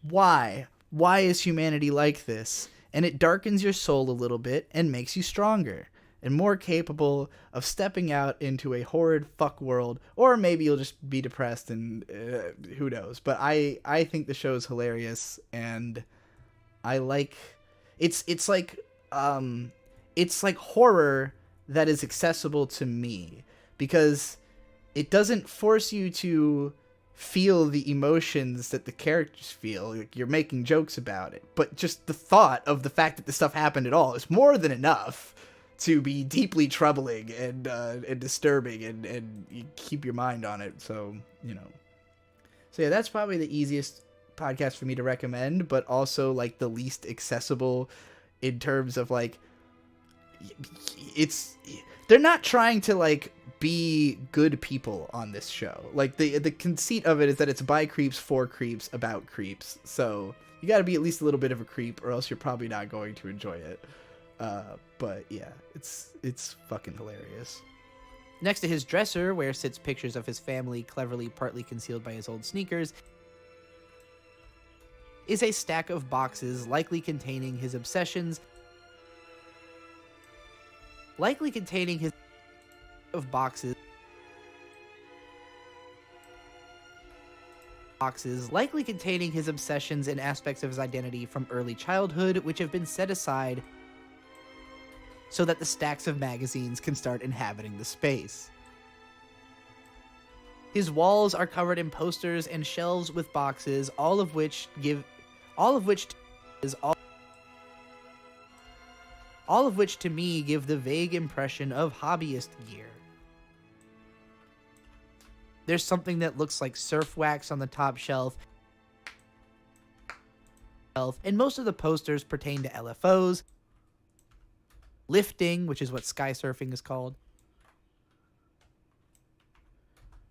why? Why is humanity like this? And it darkens your soul a little bit and makes you stronger and more capable of stepping out into a horrid fuck world, or maybe you'll just be depressed and who knows. But I think the show is hilarious, and I like, it's like horror that is accessible to me, because it doesn't force you to feel the emotions that the characters feel. Like, you're making jokes about it, but just the thought of the fact that this stuff happened at all is more than enough to be deeply troubling and disturbing, and you keep your mind on it. So yeah, that's probably the easiest podcast for me to recommend, but also like the least accessible in terms of like, they're not trying to like be good people on this show. Like the conceit of it is that it's by creeps for creeps about creeps. So you got to be at least a little bit of a creep, or else you're probably not going to enjoy it. But yeah, it's fucking hilarious. Next to his dresser, where sits pictures of his family cleverly partly concealed by his old sneakers, is a stack of boxes likely containing his obsessions, likely containing his boxes likely containing his obsessions and aspects of his identity from early childhood, which have been set aside so that the stacks of magazines can start inhabiting the space. His walls are covered in posters and shelves with boxes, all of which to me give the vague impression of hobbyist gear. There's something that looks like surf wax on the top shelf, and most of the posters pertain to LFOs, lifting, which is what sky surfing is called,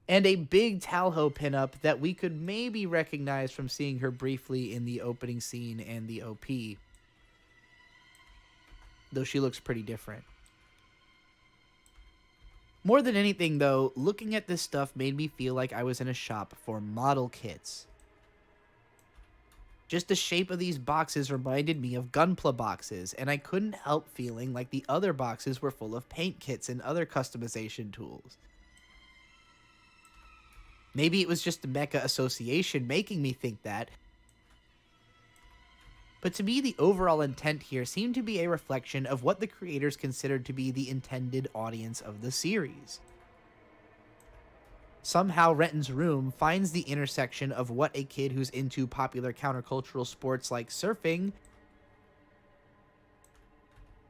and a big Talho pinup that we could maybe recognize from seeing her briefly in the opening scene and the OP, though she looks pretty different. More than anything, though, looking at this stuff made me feel like I was in a shop for model kits. Just the shape of these boxes reminded me of Gunpla boxes, and I couldn't help feeling like the other boxes were full of paint kits and other customization tools. Maybe it was just the mecha association making me think that. But to me, the overall intent here seemed to be a reflection of what the creators considered to be the intended audience of the series. Somehow, Renton's Room finds the intersection of what a kid who's into popular countercultural sports like surfing,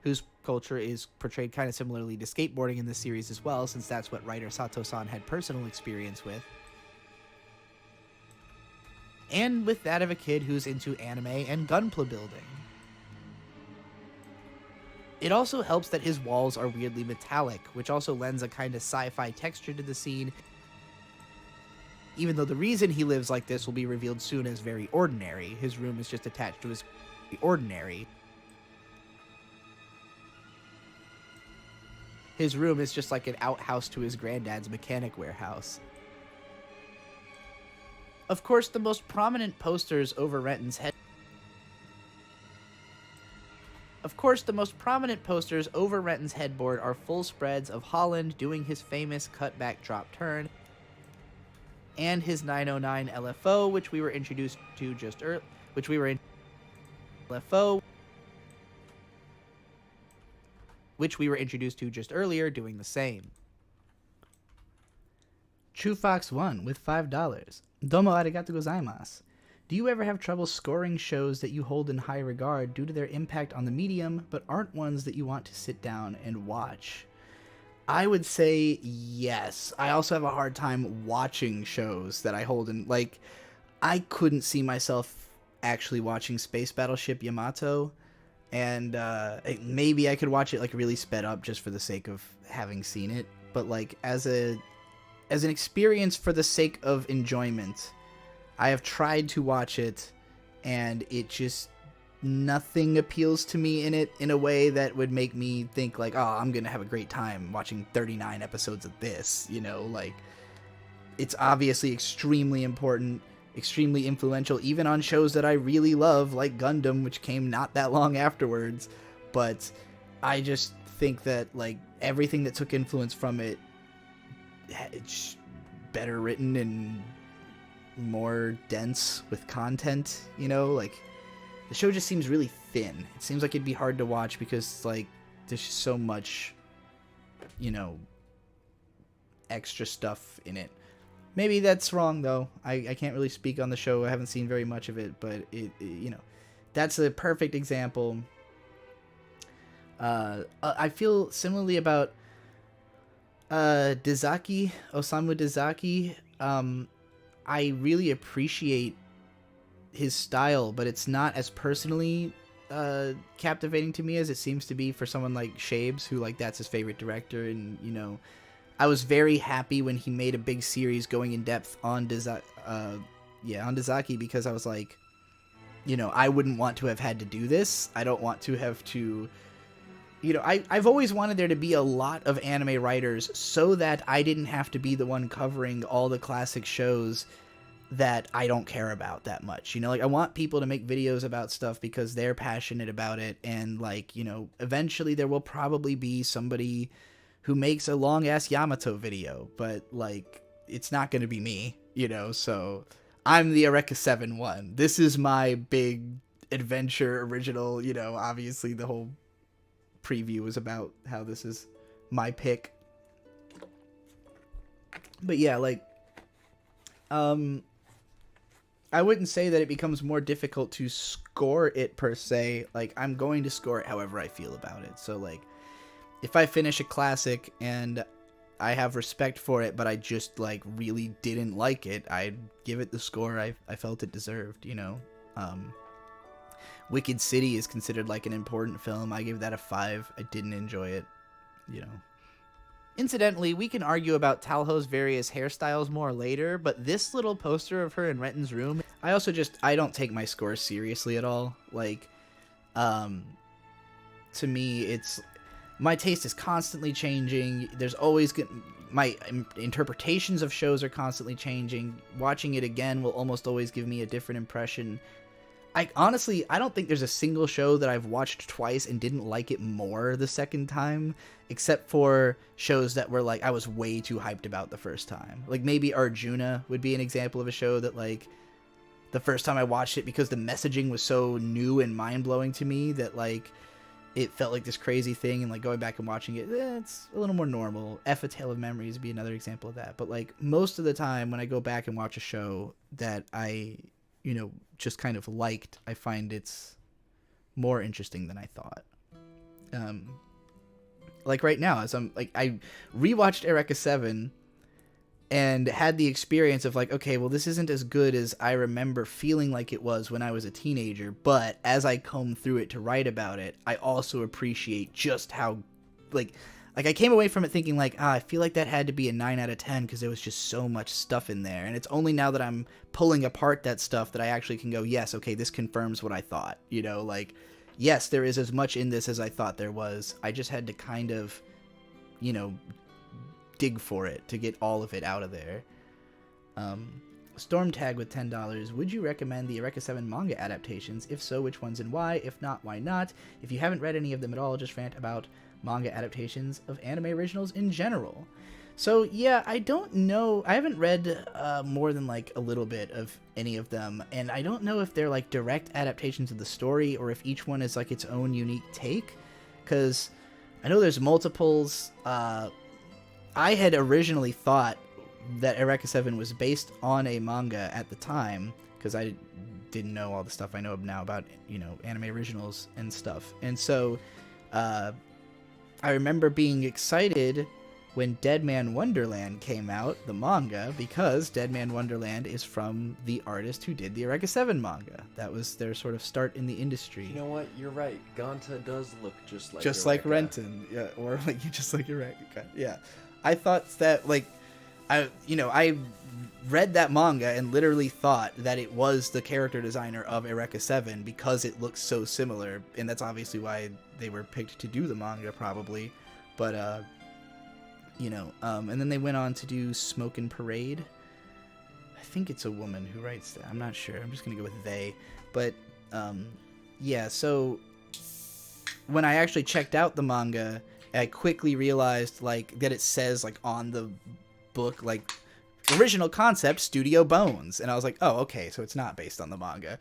whose culture is portrayed kind of similarly to skateboarding in the series as well, since that's what writer Sato-san had personal experience with, and with that of a kid who's into anime and gunpla building. It also helps that his walls are weirdly metallic, which also lends a kind of sci-fi texture to the scene, even though the reason he lives like this will be revealed soon as very ordinary. His room is just attached to his ordinary. His room is just like an outhouse to his granddad's mechanic warehouse. Of course, the most prominent posters over Renton's headboard are full spreads of Holland doing his famous cutback drop turn, and his 909 LFO, which we were introduced to just earlier, doing the same. True Fox 1 with $5. Domo arigato gozaimasu. Do you ever have trouble scoring shows that you hold in high regard due to their impact on the medium, but aren't ones that you want to sit down and watch? I would say yes. I also have a hard time watching shows that I hold in, like, I couldn't see myself actually watching Space Battleship Yamato, and maybe I could watch it like really sped up just for the sake of having seen it, but like as an experience for the sake of enjoyment, I have tried to watch it, and it just, nothing appeals to me in it in a way that would make me think like, oh, I'm gonna have a great time watching 39 episodes of this, you know, like, it's obviously extremely important, extremely influential, even on shows that I really love, like Gundam, which came not that long afterwards, but I just think that, like, everything that took influence from it, it's better written and more dense with content, you know, like, the show just seems really thin. It seems like it'd be hard to watch because, like, there's just so much, you know, extra stuff in it. Maybe that's wrong, though. I can't really speak on the show. I haven't seen very much of it, but it you know, that's a perfect example. I feel similarly about Osamu Dezaki. I really appreciate his style, but it's not as personally captivating to me as it seems to be for someone like Shabes, who, like, that's his favorite director. And, you know, I was very happy when he made a big series going in depth on Dezaki, because I was like, you know, I wouldn't want to have had to do this. I don't want to have to, you know, I've always wanted there to be a lot of anime writers so that I didn't have to be the one covering all the classic shows that I don't care about that much. You know, like, I want people to make videos about stuff because they're passionate about it, and, like, you know, eventually there will probably be somebody who makes a long-ass Yamato video, but, like, it's not going to be me, you know, so I'm the Eureka 7 one. This is my big adventure original, you know, obviously the whole preview was about how this is my pick. But yeah, like, I wouldn't say that it becomes more difficult to score it per se. Like, I'm going to score it however I feel about it. So, like, if I finish a classic and I have respect for it, but I just, like, really didn't like it, I'd give it the score I felt it deserved, you know? Wicked City is considered, like, an important film. I gave that a 5. I didn't enjoy it, you know? Incidentally, we can argue about Talho's various hairstyles more later, but this little poster of her in Renton's room... I don't take my scores seriously at all. Like, to me, it's... My taste is constantly changing. There's always... My interpretations of shows are constantly changing. Watching it again will almost always give me a different impression. I honestly, I don't think there's a single show that I've watched twice and didn't like it more the second time, except for shows that were like I was way too hyped about the first time. Like maybe Arjuna would be an example of a show that like the first time I watched it, because the messaging was so new and mind-blowing to me that like it felt like this crazy thing, and like going back and watching it, it's a little more normal. F, A Tale of Memories would be another example of that. But like most of the time when I go back and watch a show that I, you know, just kind of liked, I find it's more interesting than I thought. Like right now, as I'm like, I rewatched Eureka 7 and had the experience of like, okay, well, this isn't as good as I remember feeling like it was when I was a teenager, but as I comb through it to write about it, I also appreciate just how, like I came away from it thinking like, I feel like that had to be a 9 out of 10 because there was just so much stuff in there. And it's only now that I'm pulling apart that stuff that I actually can go, yes, okay, this confirms what I thought. You know, like, yes, there is as much in this as I thought there was. I just had to kind of, you know, dig for it to get all of it out of there. Stormtag with $10. Would you recommend the Eureka 7 manga adaptations? If so, which ones and why? If not, why not? If you haven't read any of them at all, just rant about manga adaptations of anime originals in general. So yeah, I don't know. I haven't read more than like a little bit of any of them, and I don't know if they're like direct adaptations of the story or if each one is like its own unique take, because I know there's multiples. I had originally thought that Eureka 7 was based on a manga at the time, because I didn't know all the stuff I know now about, you know, anime originals and stuff. And so I remember being excited when Dead Man Wonderland came out, the manga, because Dead Man Wonderland is from the artist who did the Eureka 7 manga. That was their sort of start in the industry. You know what? You're right. Ganta does look just like Just Eureka. like Renton. Yeah, or like just like Eureka. Yeah. I thought that, like, I read that manga and literally thought that it was the character designer of Eureka 7 because it looks so similar, and that's obviously why they were picked to do the manga, probably. But, and then they went on to do Smokin' Parade. I think it's a woman who writes that. I'm not sure. I'm just going to go with they. But, yeah, so when I actually checked out the manga, I quickly realized, like, that it says, like, on the book, like, original concept, Studio Bones. And I was like, oh, okay, so it's not based on the manga.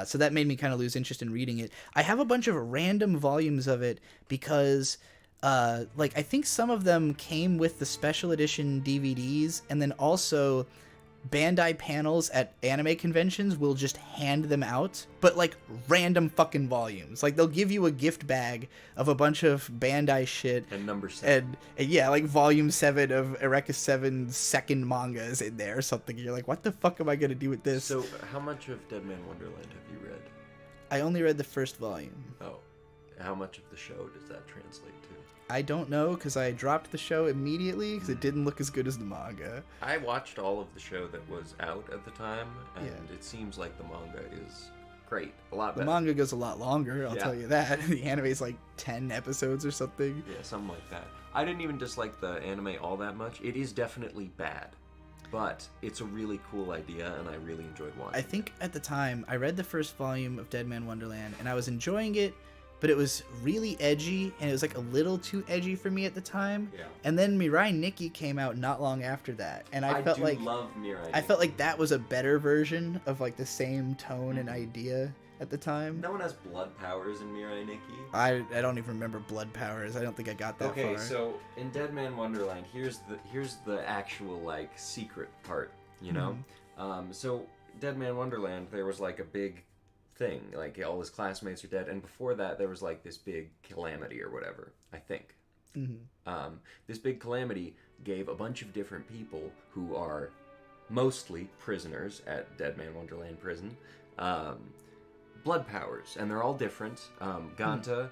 So that made me kind of lose interest in reading it. I have a bunch of random volumes of it because, like, I think some of them came with the special edition DVDs, and then also Bandai panels at anime conventions will just hand them out, but like random fucking volumes. Like they'll give you a gift bag of a bunch of Bandai shit and number 7 and yeah, like volume 7 of Eureka 7's second manga is in there or something. You're like, what the fuck am I gonna do with this? So how much of Dead Man Wonderland have you read? I only read the first volume. Oh, how much of the show does that translate to? I don't know, because I dropped the show immediately because it didn't look as good as the manga. I watched all of the show that was out at the time, and Yeah. it seems like the manga is great. A lot The better. manga goes a lot longer, I'll Yeah. tell you that. The anime's like 10 episodes or something. Yeah, something like that. I didn't even dislike the anime all that much. It is definitely bad, but it's a really cool idea, and I really enjoyed watching I think at the time, I read the first volume of Dead Man Wonderland, and I was enjoying it, but it was really edgy, and it was like a little too edgy for me at the time. Yeah. And then Mirai Nikki came out not long after that, and I felt like love Mirai. I felt like that was a better version of like the same tone and idea at the time. No one has blood powers in Mirai Nikki. I don't even remember blood powers. I don't think I got that Okay, far. so in Dead Man Wonderland, here's the actual like secret part, you know. So Dead Man Wonderland, there was like a big thing, like all his classmates are dead, and before that there was like this big calamity or whatever, I think. This big calamity gave a bunch of different people who are mostly prisoners at Dead Man Wonderland prison blood powers, and they're all different. Ganta,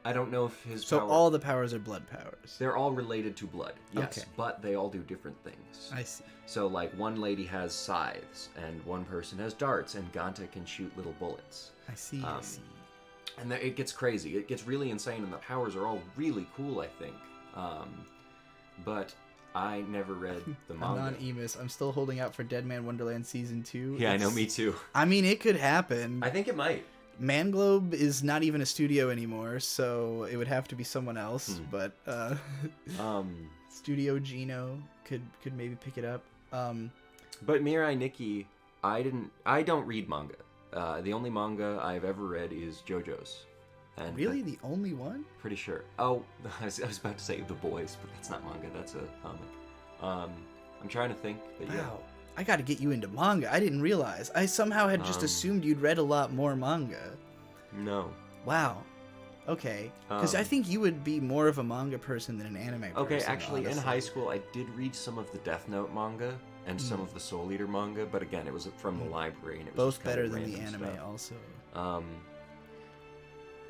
I don't know if his So power... all the powers are blood powers. They're all related to blood, yes, Okay. but they all do different things. I see. So, like, one lady has scythes, and one person has darts, and Ganta can shoot little bullets. I see. I see. And it gets crazy. It gets really insane, and the powers are all really cool, I think. But I never read the I'm manga. non-emus. I'm still holding out for Dead Man Wonderland Season 2. Yeah, I know, me too. I mean, it could happen. I think it might. Manglobe is not even a studio anymore, so it would have to be someone else. But Studio Gino could maybe pick it up. But Mirai Nikki, I don't read manga. The only manga I've ever read is JoJo's. And really, the only one? Pretty sure. Oh, I was about to say The Boys, but that's not manga. That's a comic. I'm trying to think. But yeah. Wow. I gotta get you into manga. I didn't realize. I somehow had just assumed you'd read a lot more manga. No. Wow. Okay. Because I think you would be more of a manga person than an anime person. Okay, actually, honestly. in high school, I did read some of the Death Note manga and some of the Soul Eater manga, but again, it was from the library. And it was both just kind better of than the random anime, stuff. also.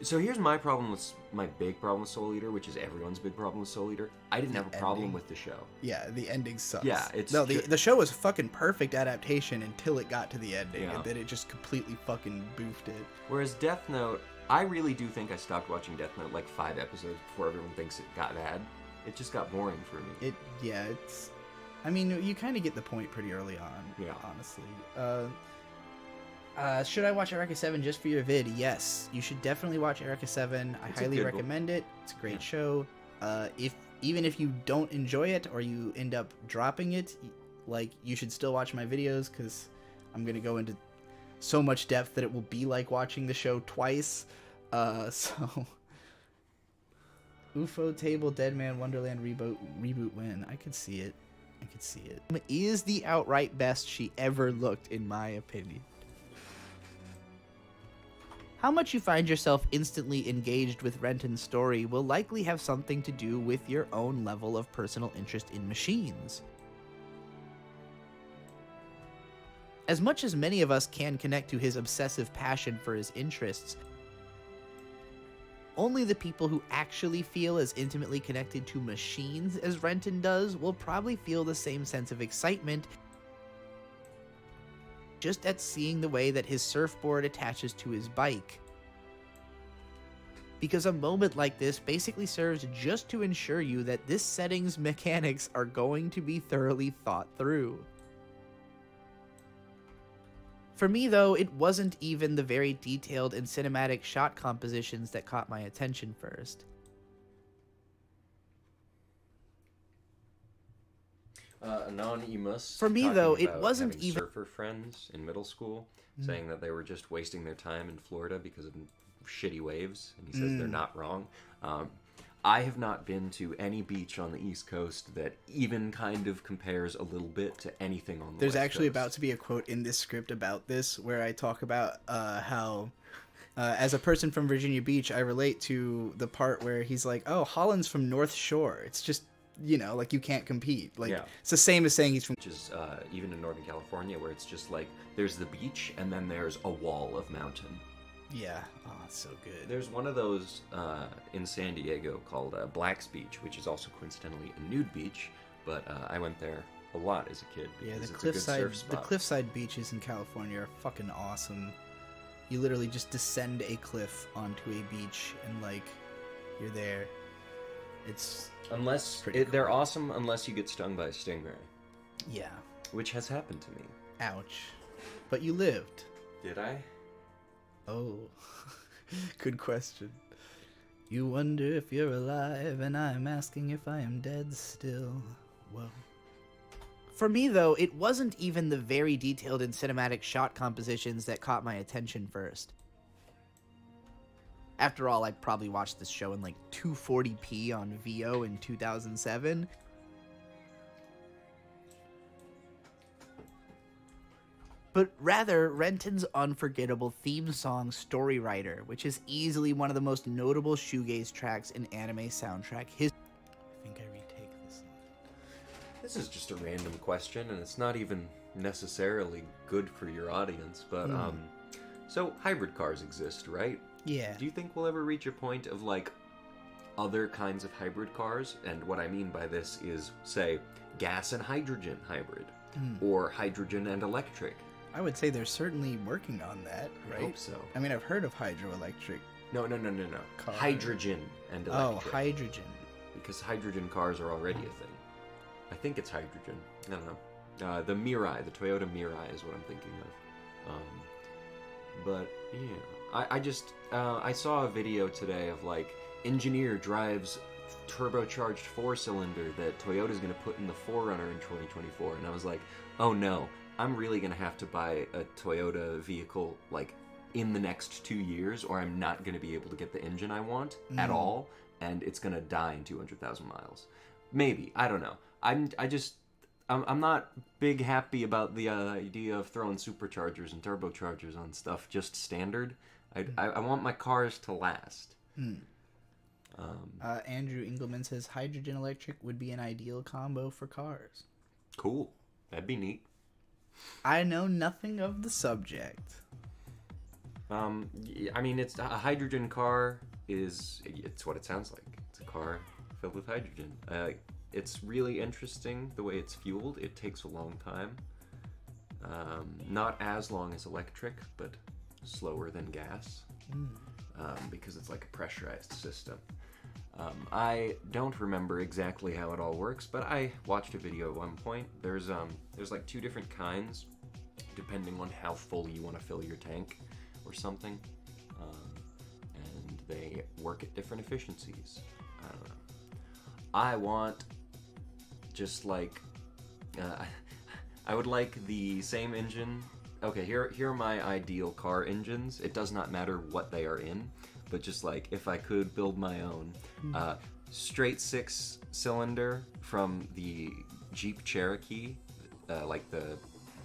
So here's my big problem with Soul Eater, which is everyone's big problem with Soul Eater. I didn't have a problem with the show. Yeah, the ending sucks. Yeah, the show was a fucking perfect adaptation until it got to the ending, Yeah. and then it just completely fucking boofed it. Whereas Death Note, I really do think I stopped watching Death Note like 5 episodes before everyone thinks it got bad. It just got boring for me. It's. I mean, you kind of get the point pretty early on. Yeah. Honestly. Should I watch Eureka 7 just for your vid? Yes, you should definitely watch Eureka 7. I highly recommend it. It's a great show. Even if you don't enjoy it or you end up dropping it, like, you should still watch my videos because I'm gonna go into so much depth that it will be like watching the show twice. So UFO Table, Dead Man Wonderland reboot win. I could see it. Is the outright best she ever looked, in my opinion. How much you find yourself instantly engaged with Renton's story will likely have something to do with your own level of personal interest in machines. As much as many of us can connect to his obsessive passion for his interests, only the people who actually feel as intimately connected to machines as Renton does will probably feel the same sense of excitement just at seeing the way that his surfboard attaches to his bike. Because a moment like this basically serves just to ensure you that this setting's mechanics are going to be thoroughly thought through. For me, though, it wasn't even the very detailed and cinematic shot compositions that caught my attention first. Anonymous. For me, though, it wasn't having even surfer friends in middle school saying that they were just wasting their time in Florida because of shitty waves, and he says they're not wrong. I have not been to any beach on the East Coast that even kind of compares a little bit to anything on the There's West actually Coast. about to be a quote in this script about this where I talk about how, as a person from Virginia Beach, I relate to the part where he's like, oh, Holland's from North Shore. It's just, like, you can't compete. Like, Yeah. It's the same as saying he's from... Which is even in Northern California, where it's just like, there's the beach, and then there's a wall of mountain. Yeah. Oh, it's so good. There's one of those in San Diego called Black's Beach, which is also coincidentally a nude beach, but I went there a lot as a kid. Yeah, because it's a good surf spot. the cliffside beaches in California are fucking awesome. You literally just descend a cliff onto a beach and, like, you're there. It's They're awesome unless you get stung by a stingray. Yeah. Which has happened to me. Ouch. But you lived. Did I? Oh. Good question. You wonder if you're alive, and I'm asking if I am dead still. Whoa. For me, though, it wasn't even the very detailed and cinematic shot compositions that caught my attention first. After all, I probably watched this show in like 240p on VO in 2007. But rather, Renton's unforgettable theme song, Story Writer, which is easily one of the most notable shoegaze tracks in anime soundtrack history. I think I retake this line. This is just a random question, and it's not even necessarily good for your audience, but, so hybrid cars exist, right? Yeah. Do you think we'll ever reach a point of, like, other kinds of hybrid cars? And what I mean by this is, say, gas and hydrogen hybrid, or hydrogen and electric. I would say they're certainly working on that, right? I hope so. I mean, I've heard of hydroelectric. No. Car. Hydrogen and electric. Oh, hydrogen. Because hydrogen cars are already a thing. I think it's hydrogen. I don't know. The Mirai, the Toyota Mirai is what I'm thinking of. But yeah, I saw a video today of like engineer drives turbocharged 4-cylinder that Toyota's going to put in the 4Runner in 2024, and I was like, oh no, I'm really going to have to buy a Toyota vehicle like in the next 2 years, or I'm not going to be able to get the engine I want at all, and it's going to die in 200,000 miles. Maybe, I don't know. I'm not big happy about the idea of throwing superchargers and turbochargers on stuff just standard. I want my cars to last. Andrew Engelman says hydrogen electric would be an ideal combo for cars. Cool. That'd be neat. I know nothing of the subject. I mean, it's a hydrogen car it's what it sounds like. It's a car filled with hydrogen. It's really interesting the way it's fueled. It takes a long time. Not as long as electric, but slower than gas. Because it's like a pressurized system. I don't remember exactly how it all works, but I watched a video at one point. There's like 2 different kinds, depending on how full you want to fill your tank or something. And they work at different efficiencies. I don't know. I want just like I would like the same engine. Okay, here are my ideal car engines. It does not matter what they are in, but just like if I could build my own straight 6-cylinder from the Jeep Cherokee, like the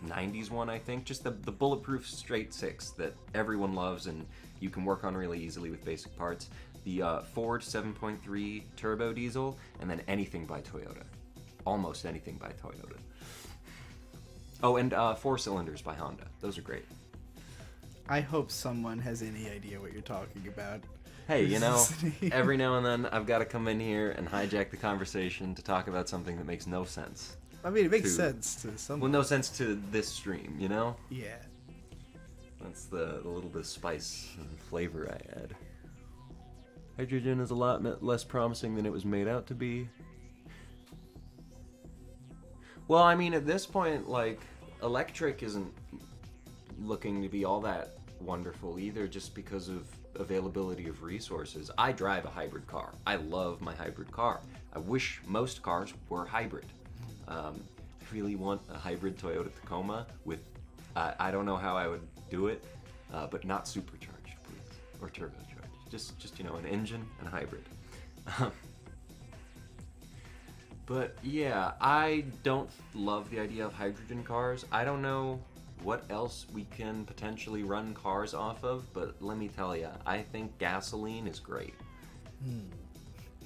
90s one, I think, just the bulletproof straight 6 that everyone loves and you can work on really easily with basic parts. The Ford 7.3 turbo diesel, and then anything by Toyota. Almost anything by Toyota. Oh, and 4 cylinders by Honda. Those are great. I hope someone has any idea what you're talking about. Hey, you know, every now and then I've got to come in here and hijack the conversation to talk about something that makes no sense. I mean, it makes sense to some. Well, no sense to this stream, you know? Yeah. That's the little bit of spice and flavor I add. Hydrogen is a lot less promising than it was made out to be. Well, I mean, at this point, like, electric isn't looking to be all that wonderful either, just because of availability of resources. I drive a hybrid car. I love my hybrid car. I wish most cars were hybrid. I really want a hybrid Toyota Tacoma with, I don't know how I would do it, but not supercharged, please, or turbocharged. Just you know, an engine and a hybrid. But yeah, I don't love the idea of hydrogen cars. I don't know what else we can potentially run cars off of, but let me tell you, I think gasoline is great.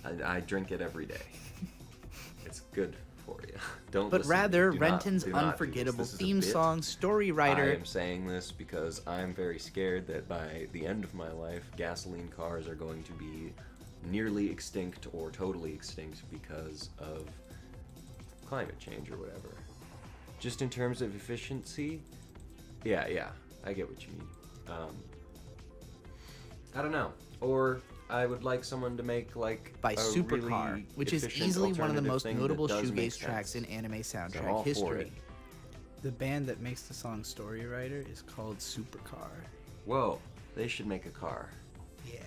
I drink it every day. It's good for you. Don't. But listen rather, to me. Renton's Do not do this. unforgettable This is a theme bit. song, story writer. I am saying this because I'm very scared that by the end of my life, gasoline cars are going to be nearly extinct or totally extinct because of climate change or whatever. Just in terms of efficiency, yeah, I get what you mean. I don't know. Or I would like someone to make like by a Supercar, really which is efficient easily one of the alternative most thing that notable does make shoegaze tracks in sense. anime I'm soundtrack all for history. it. The band that makes the song Story Writer is called Supercar. Whoa, they should make a car. Yeah.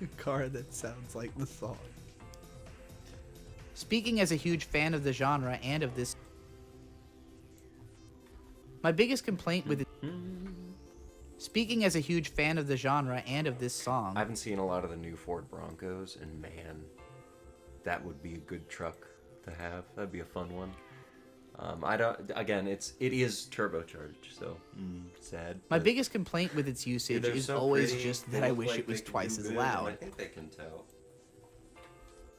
A car that sounds like the song. Speaking as a huge fan of the genre and of this, my biggest complaint with it. Speaking as a huge fan of the genre and of this song, I haven't seen a lot of the new Ford Broncos, and man, that would be a good truck to have. That'd be a fun one. I don't. Again, it is turbocharged, so sad. my but biggest complaint with its usage they're is so always pretty, just they that I look wish like it was they can twice do as good, loud. and I think they can tell.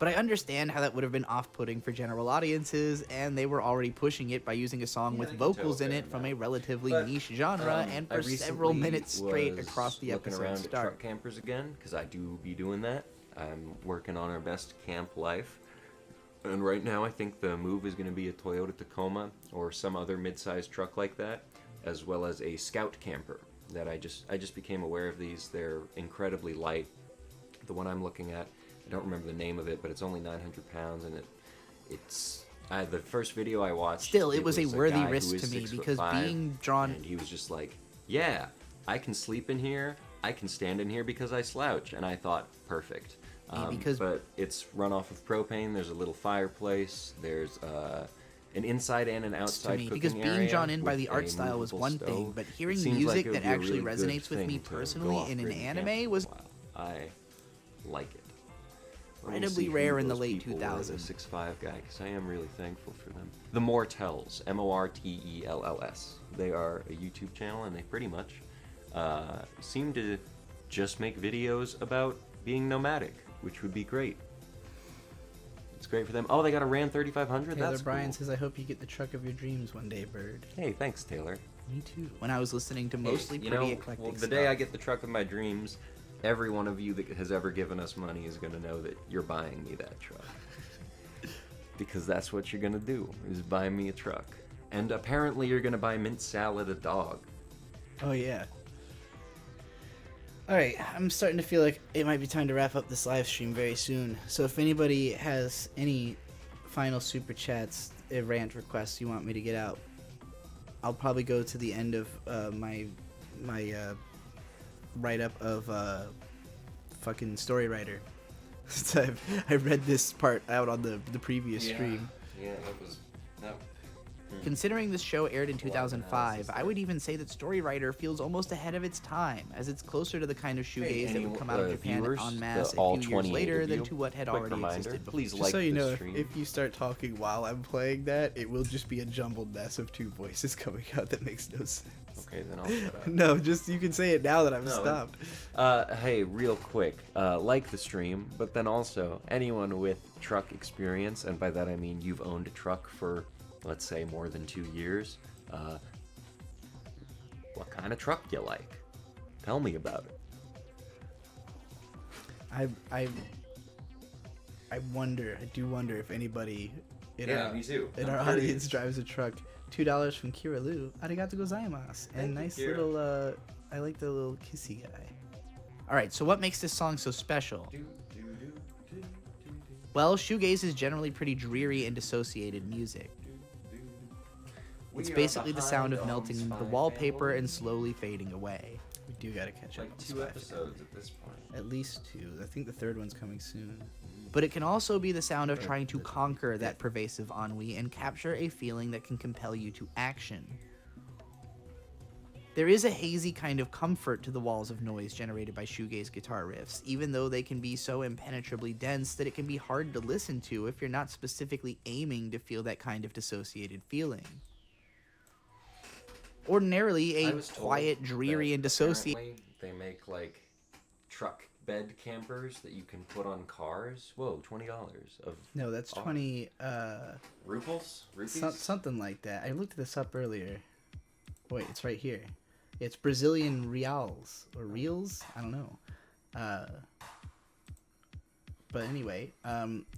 But I understand how that would have been off-putting for general audiences, and they were already pushing it by using a song with they can vocals tell in fair it from a enough. relatively But, niche genre, and I for several recently minutes straight was across the looking episode around at start. truck campers again, because I do be doing that. I'm working on our best camp life. And right now I think the move is going to be a Toyota Tacoma or some other mid-sized truck like that, as well as a Scout camper that I just became aware of these. They're incredibly light. The one I'm looking at, I don't remember the name of it, but it's only 900 pounds, and it's the first video I watched. Still, it was a worthy guy who risk is to me 6'5", because being drawn. and he was just like, "Yeah, I can sleep in here. I can stand in here because I slouch." And I thought, perfect. But it's run off of propane. There's a little fireplace. There's an inside and an outside to me, cooking because being area drawn in by with the a art style was movable one thing, stove. but It hearing seems music like it would that be a actually really good resonates with thing me to go personally off in an grid and anime camp was for a while. I like it. Let me incredibly see who rare in the those late people were, 2000s. The 6'5" guy, because I am really thankful for them. The Mortells, Mortells. They are a YouTube channel, and they pretty much seem to just make videos about being nomadic, which would be great. It's great for them. Oh, they got a Ram 3500? Taylor That's Bryan cool. says, "I hope you get the truck of your dreams one day, Bird." Hey, thanks, Taylor. Me too. When I was listening to mostly Hey, pretty eclectic well, the stuff. day I get the truck of my dreams, every one of you that has ever given us money is going to know that you're buying me that truck. Because that's what you're going to do, is buy me a truck. And apparently you're going to buy Mint Salad a dog. Oh yeah. Alright, I'm starting to feel like it might be time to wrap up this live stream very soon. So if anybody has any final super chats, rant requests you want me to get out, I'll probably go to the end of my write-up of fucking Story Writer. So I read this part out on the previous stream. Yeah, that was... Considering this show aired in 2005, I would even say that Story Writer feels almost ahead of its time, as it's closer to the kind of shoegaze that would come out of Japan viewers, en masse the all a few years 28 later of than you, to what had quick already reminder, existed before. please Just like so you this know, stream. if you start talking while I'm playing that, it will just be a jumbled mess of two voices coming out that makes no sense. Okay, then I'll shut up. No, just you can say it now that I've No, stopped. Hey, real quick, like the stream, but then also anyone with truck experience, and by that I mean you've owned a truck for, let's say, more than 2 years, what kind of truck do you like? Tell me about it. I do wonder if anybody in me too. our I'm audience curious. drives a truck. $2 from Kiralu. Arigato gozaimasu. Thank And you, nice Kira. little, I like the little kissy guy. Alright, so what makes this song so special? Well, shoegaze is generally pretty dreary and dissociated music. It's basically the sound of melting the wallpaper and slowly fading away. We do gotta catch up. Like on 2 Spy episodes at this point. Family. At least 2. I think the third one's coming soon. But it can also be the sound of trying to conquer that pervasive ennui and capture a feeling that can compel you to action. There is a hazy kind of comfort to the walls of noise generated by shoegaze guitar riffs, even though they can be so impenetrably dense that it can be hard to listen to if you're not specifically aiming to feel that kind of dissociated feeling. Ordinarily, I a was told quiet, dreary, that and dissociated... apparently they make, like, truck bed campers that you can put on cars. Whoa, $20 of... No, that's Oh. 20, Rupees? something like that. I looked this up earlier. Wait, it's right here. It's Brazilian reals or reals. I don't know. But anyway,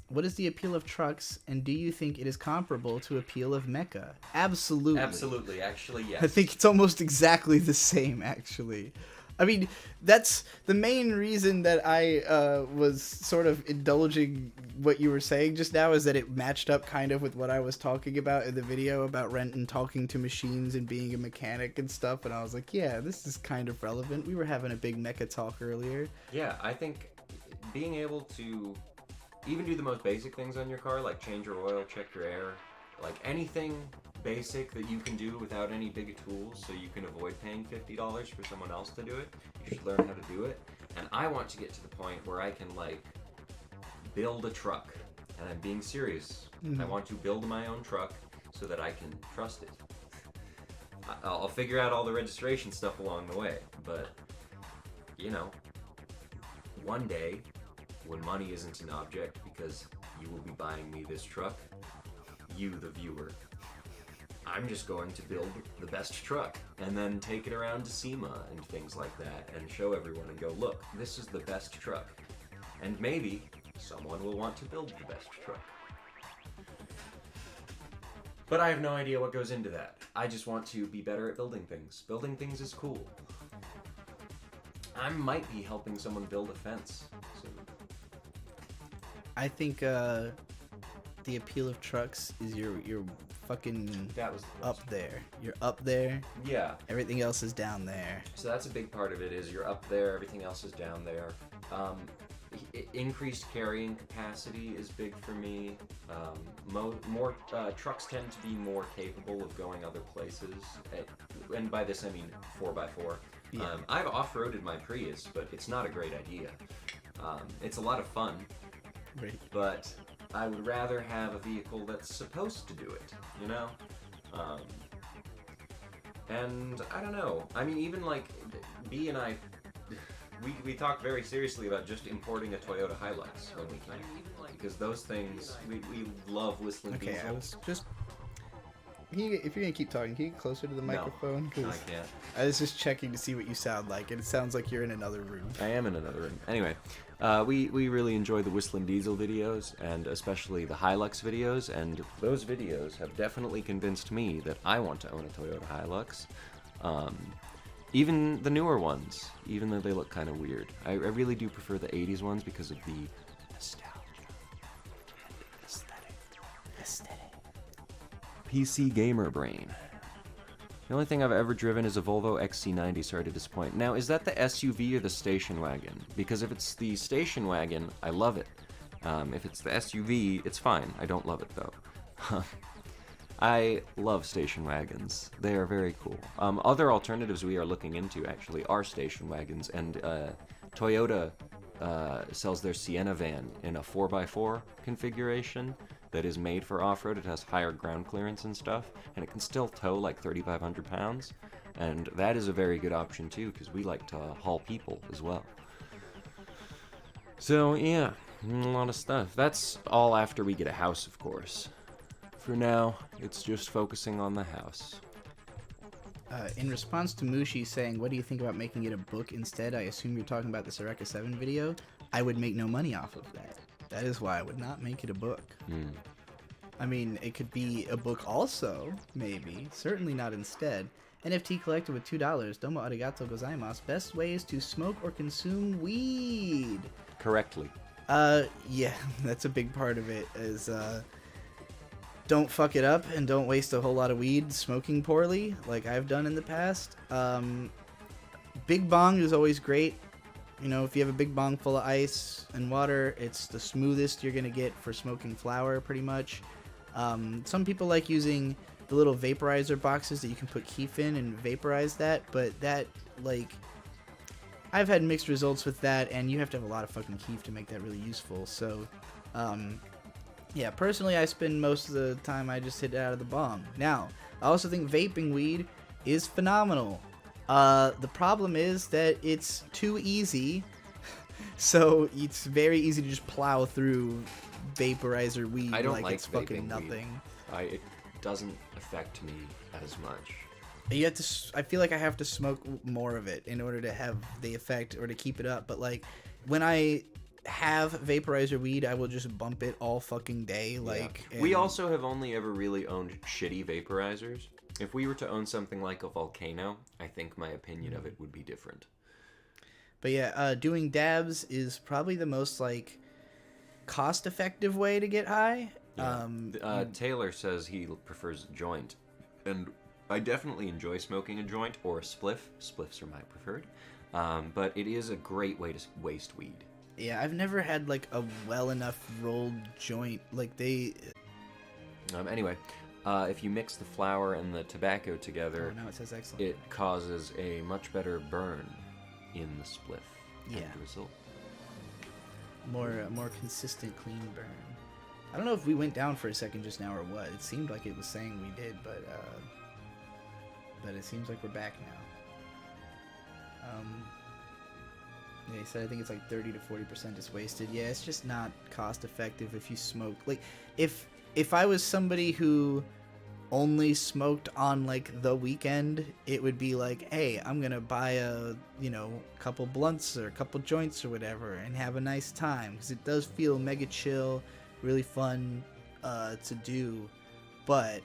what is the appeal of trucks, and do you think it is comparable to appeal of mecha? Absolutely. Absolutely, actually, yes. I think it's almost exactly the same, actually. I mean, that's the main reason that I was sort of indulging what you were saying just now, is that it matched up kind of with what I was talking about in the video about Rent and talking to machines and being a mechanic and stuff. And I was like, yeah, this is kind of relevant. We were having a big mecha talk earlier. Yeah, I think being able to even do the most basic things on your car, like change your oil, check your air, like anything basic that you can do without any big tools, so you can avoid paying $50 for someone else to do it, you should learn how to do it. And I want to get to the point where I can, like, build a truck, and I'm being serious. I want to build my own truck so that I can trust it. I'll figure out all the registration stuff along the way, but, you know, one day, when money isn't an object because you will be buying me this truck, you, the viewer, I'm just going to build the best truck and then take it around to SEMA and things like that and show everyone and go, look, this is the best truck. And maybe someone will want to build the best truck. But I have no idea what goes into that. I just want to be better at building things. Building things is cool. I might be helping someone build a fence soon. I think the appeal of trucks is you're fucking That was the up there. You're up there. Yeah. Everything else is down there. So that's a big part of it. Is you're up there, everything else is down there. Increased carrying capacity is big for me. More trucks tend to be more capable of going other places, and by this I mean 4x4. Yeah. I've off-roaded my Prius, but it's not a great idea. It's a lot of fun, Right. but I would rather have a vehicle that's supposed to do it, you know? And I don't know. I mean, even like B and I, we talked very seriously about just importing a Toyota Hilux when we can, because those things we love whistling Okay, diesel. I was just. If you're gonna keep talking, can you get closer to the microphone? No, I can't. I was just checking to see what you sound like, and it sounds like you're in another room. I am in another room. Anyway, we really enjoy the Whistling Diesel videos, and especially the Hilux videos, and those videos have definitely convinced me that I want to own a Toyota Hilux. Even the newer ones, even though they look kind of weird. I really do prefer the 80s ones because of the nostalgia and aesthetic. PC gamer brain. The only thing I've ever driven is a Volvo XC90. Sorry to disappoint. Now, is that the SUV or the station wagon? Because if it's the station wagon, I love it. If it's the SUV, it's fine. I don't love it though. I love station wagons. They are very cool. Other alternatives we are looking into actually are station wagons, and Toyota sells their Sienna van in a 4x4 configuration that is made for off-road. It has higher ground clearance and stuff, and it can still tow like 3,500 pounds, and that is a very good option too, because we like to haul people as well. So yeah, a lot of stuff. That's all after we get a house, of course. For now, it's just focusing on the house. In response to Mushi saying, what do you think about making it a book instead? I assume you're talking about this Eureka 7 video. I would make no money off of that. That is why I would not make it a book. I mean, it could be a book also, maybe. Certainly not instead. NFT collected with $2. Domo arigato gozaimasu. Best ways to smoke or consume weed. Correctly. Yeah, that's a big part of it, is, don't fuck it up and don't waste a whole lot of weed smoking poorly, like I've done in the past. Big bong is always great. You know, if you have a big bong full of ice and water, it's the smoothest you're gonna get for smoking flower, pretty much. Some people like using the little vaporizer boxes that you can put keef in and vaporize that, but that, like, I've had mixed results with that, and you have to have a lot of fucking keef to make that really useful. So, yeah, personally, I spend most of the time I just hit it out of the bong. Now, I also think vaping weed is phenomenal. The problem is that it's too easy, so it's very easy to just plow through vaporizer weed. I don't like it's fucking vaping nothing. weed. It doesn't affect me as much. You have to. I feel like I have to smoke more of it in order to have the effect or to keep it up. But like, when I have vaporizer weed, I will just bump it all fucking day. Like, yeah. We also have only ever really owned shitty vaporizers. If we were to own something like a Volcano, I think my opinion of it would be different. But yeah, doing dabs is probably the most like cost-effective way to get high. Yeah. Taylor says he prefers joint, and I definitely enjoy smoking a joint or a spliff. Spliffs are my preferred, but it is a great way to waste weed. Yeah, I've never had like a well enough rolled joint. Like they. Anyway, if you mix the flour and the tobacco together, Oh, now it says excellent. it causes a much better burn in the spliff. Yeah. As a result. More consistent, clean burn. I don't know if we went down for a second just now or what. It seemed like it was saying we did, but it seems like we're back now. Yeah, he said I think it's like 30 to 40% is wasted. Yeah, it's just not cost effective if you smoke. Like, if I was somebody who only smoked on like the weekend, it would be like, hey, I'm gonna buy a couple blunts or a couple joints or whatever and have a nice time, because it does feel mega chill, really fun to do. But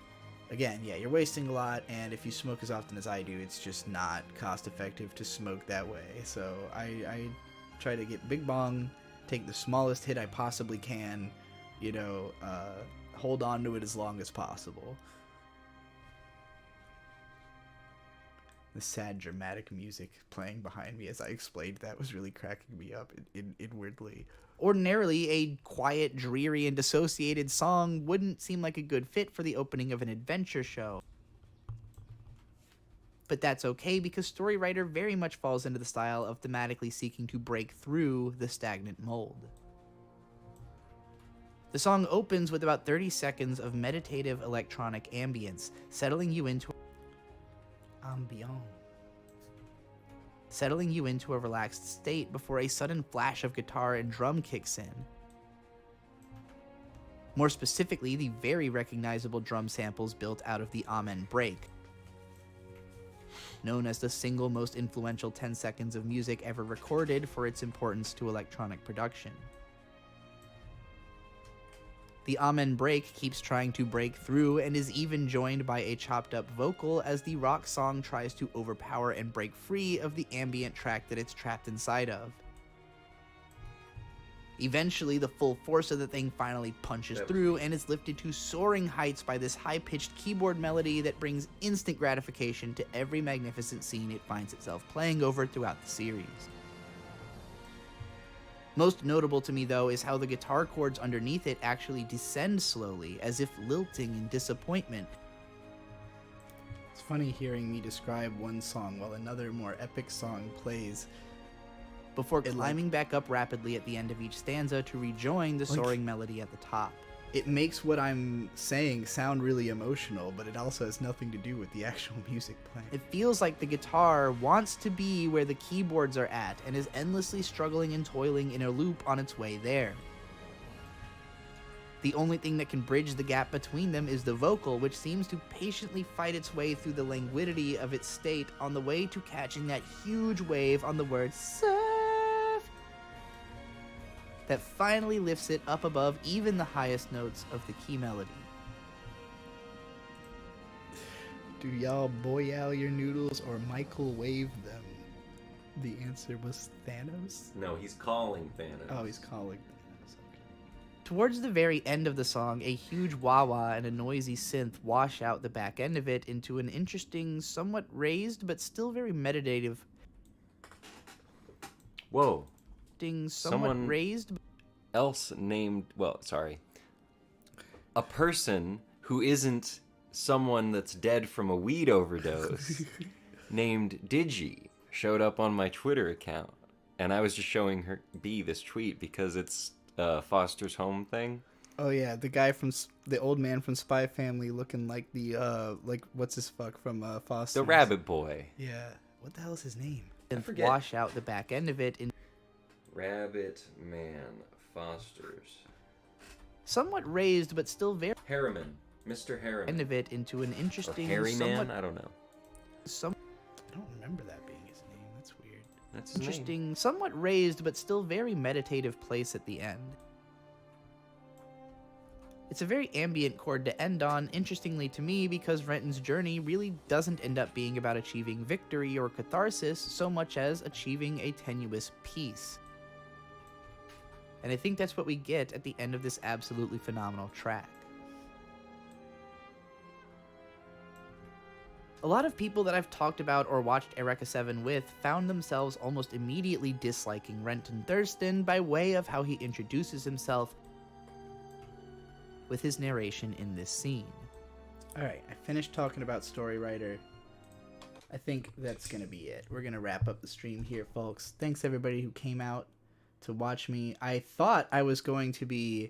again, yeah, you're wasting a lot, and if you smoke as often as I do, it's just not cost effective to smoke that way. So I try to get big bong, take the smallest hit I possibly can, hold on to it as long as possible. The sad dramatic music playing behind me as I explained that was really cracking me up inwardly. Ordinarily, a quiet, dreary, and dissociated song wouldn't seem like a good fit for the opening of an adventure show. But that's okay, because Storywriter very much falls into the style of thematically seeking to break through the stagnant mold. The song opens with about 30 seconds of meditative electronic ambience, settling you into a relaxed state before a sudden flash of guitar and drum kicks in. More specifically, the very recognizable drum samples built out of the Amen break, known as the single most influential 10 seconds of music ever recorded for its importance to electronic production. The Amen break keeps trying to break through and is even joined by a chopped up vocal as the rock song tries to overpower and break free of the ambient track that it's trapped inside of. Eventually, the full force of the thing finally punches through and is lifted to soaring heights by this high-pitched keyboard melody that brings instant gratification to every magnificent scene it finds itself playing over throughout the series. Most notable to me, though, is how the guitar chords underneath it actually descend slowly, as if lilting in disappointment. It's funny hearing me describe one song while another more epic song plays, Before climbing back up rapidly at the end of each stanza to rejoin the soaring melody at the top. It makes what I'm saying sound really emotional, but it also has nothing to do with the actual music playing. It feels like the guitar wants to be where the keyboards are at and is endlessly struggling and toiling in a loop on its way there. The only thing that can bridge the gap between them is the vocal, which seems to patiently fight its way through the languidity of its state on the way to catching that huge wave on the word surf that finally lifts it up above even the highest notes of the key melody. Do y'all boil your noodles or microwave them? The answer was Thanos? No, he's calling Thanos. Oh, he's calling Thanos. Okay. Towards the very end of the song, a huge wah-wah and a noisy synth wash out the back end of it into an interesting, somewhat raised, but still very meditative. Whoa. Somewhat raised. Else named, a person who isn't someone that's dead from a weed overdose named Digi showed up on my Twitter account, and I was just showing her B this tweet because it's Foster's Home thing. Oh yeah, the guy from the old man from Spy Family looking like the what's his fuck from Foster. The Rabbit Boy. Yeah. What the hell is his name? And wash out the back end of it in Rabbit Man Foster's. Somewhat raised, but still very Harriman. Mr. Harriman. end of it into an interesting, or Harry somewhat, Man? I don't know. I don't remember that being his name. That's weird. That's his interesting, name. somewhat raised, but still very meditative place at the end. It's a very ambient chord to end on, interestingly to me, because Renton's journey really doesn't end up being about achieving victory or catharsis so much as achieving a tenuous peace. And I think that's what we get at the end of this absolutely phenomenal track. A lot of people that I've talked about or watched Eureka 7 with found themselves almost immediately disliking Renton Thurston by way of how he introduces himself with his narration in this scene. Alright, I finished talking about Storywriter. I think that's going to be it. We're going to wrap up the stream here, folks. Thanks everybody who came out to watch me. I thought I was going to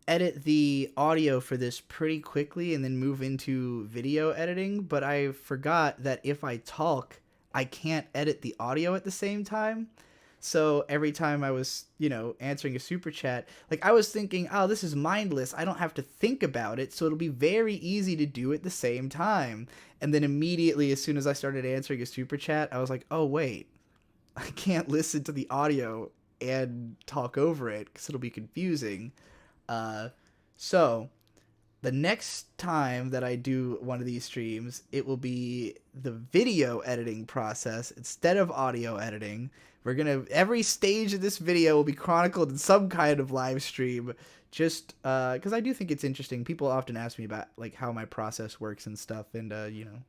edit the audio for this pretty quickly and then move into video editing, but I forgot that if I talk, I can't edit the audio at the same time. So every time I was, answering a super chat, I was thinking, oh, this is mindless. I don't have to think about it, so it'll be very easy to do at the same time. And then immediately, as soon as I started answering a super chat, I was like, oh, wait, I can't listen to the audio and talk over it because it'll be confusing. So the next time that I do one of these streams, it will be the video editing process instead of audio editing. We're gonna every stage of this video will be chronicled in some kind of live stream, just because I do think it's interesting. People often ask me about like how my process works and stuff, and you know,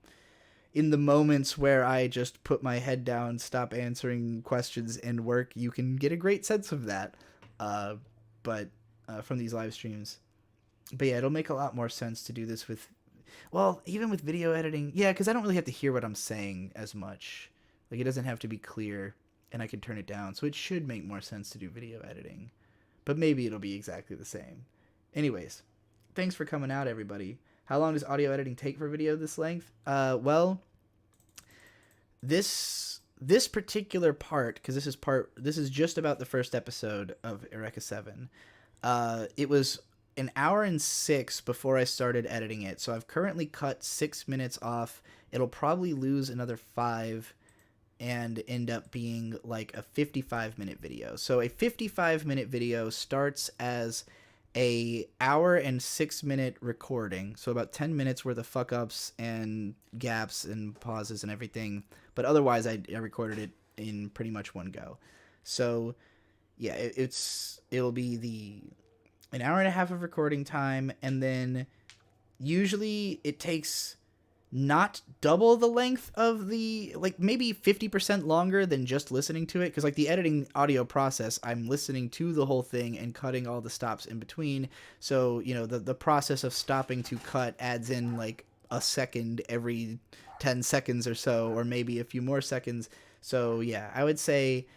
in the moments where I just put my head down, stop answering questions, and work, you can get a great sense of that. But from these live streams. But yeah, it'll make a lot more sense to do this with, well, even with video editing. Yeah, because I don't really have to hear what I'm saying as much. Like, it doesn't have to be clear, and I can turn it down. So it should make more sense to do video editing. But maybe it'll be exactly the same. Anyways, thanks for coming out, everybody. How long does audio editing take for video this length? Well, this particular part, because this is just about the first episode of Eureka 7. It was an hour and 6 before I started editing it. So I've currently cut 6 minutes off. It'll probably lose another 5 and end up being like a 55-minute video. So a 55-minute video starts as a hour and 6 minute recording. So about 10 minutes worth of fuck ups and gaps and pauses and everything. But otherwise I recorded it in pretty much one go. So yeah, it'll be an hour and a half of recording time, and then usually it takes not double the length of the, like, maybe 50% longer than just listening to it, because like the editing audio process, I'm listening to the whole thing and cutting all the stops in between. So, you know, the process of stopping to cut adds in like a second every 10 seconds or so, or maybe a few more seconds. So yeah, I would say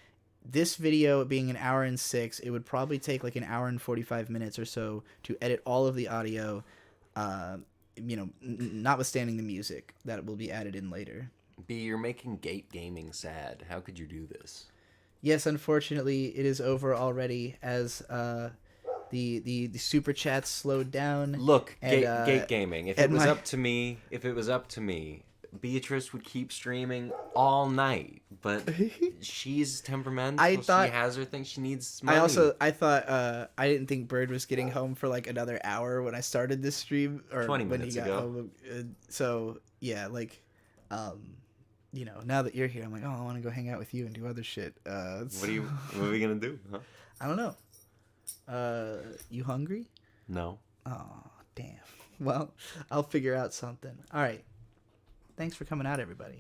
this video being an hour and 6, it would probably take like an hour and 45 minutes or so to edit all of the audio, you know, notwithstanding the music that will be added in later. B, you're making Gate Gaming sad. How could you do this? Yes, unfortunately, it is over already as the super chats slowed down. Look, and, Gate Gaming. If it was up to me, Beatrice would keep streaming all night, but she's temperamental. She has her thing. She needs money. I thought I didn't think Bird was getting home for like another hour when I started this stream, or 20 when minutes he got ago. home. So yeah, like, you know, now that you're here, I'm like, oh, I want to go hang out with you and do other shit. What are we gonna do? Huh? I don't know. You hungry? No. Oh, damn. Well, I'll figure out something. All right. Thanks for coming out, everybody.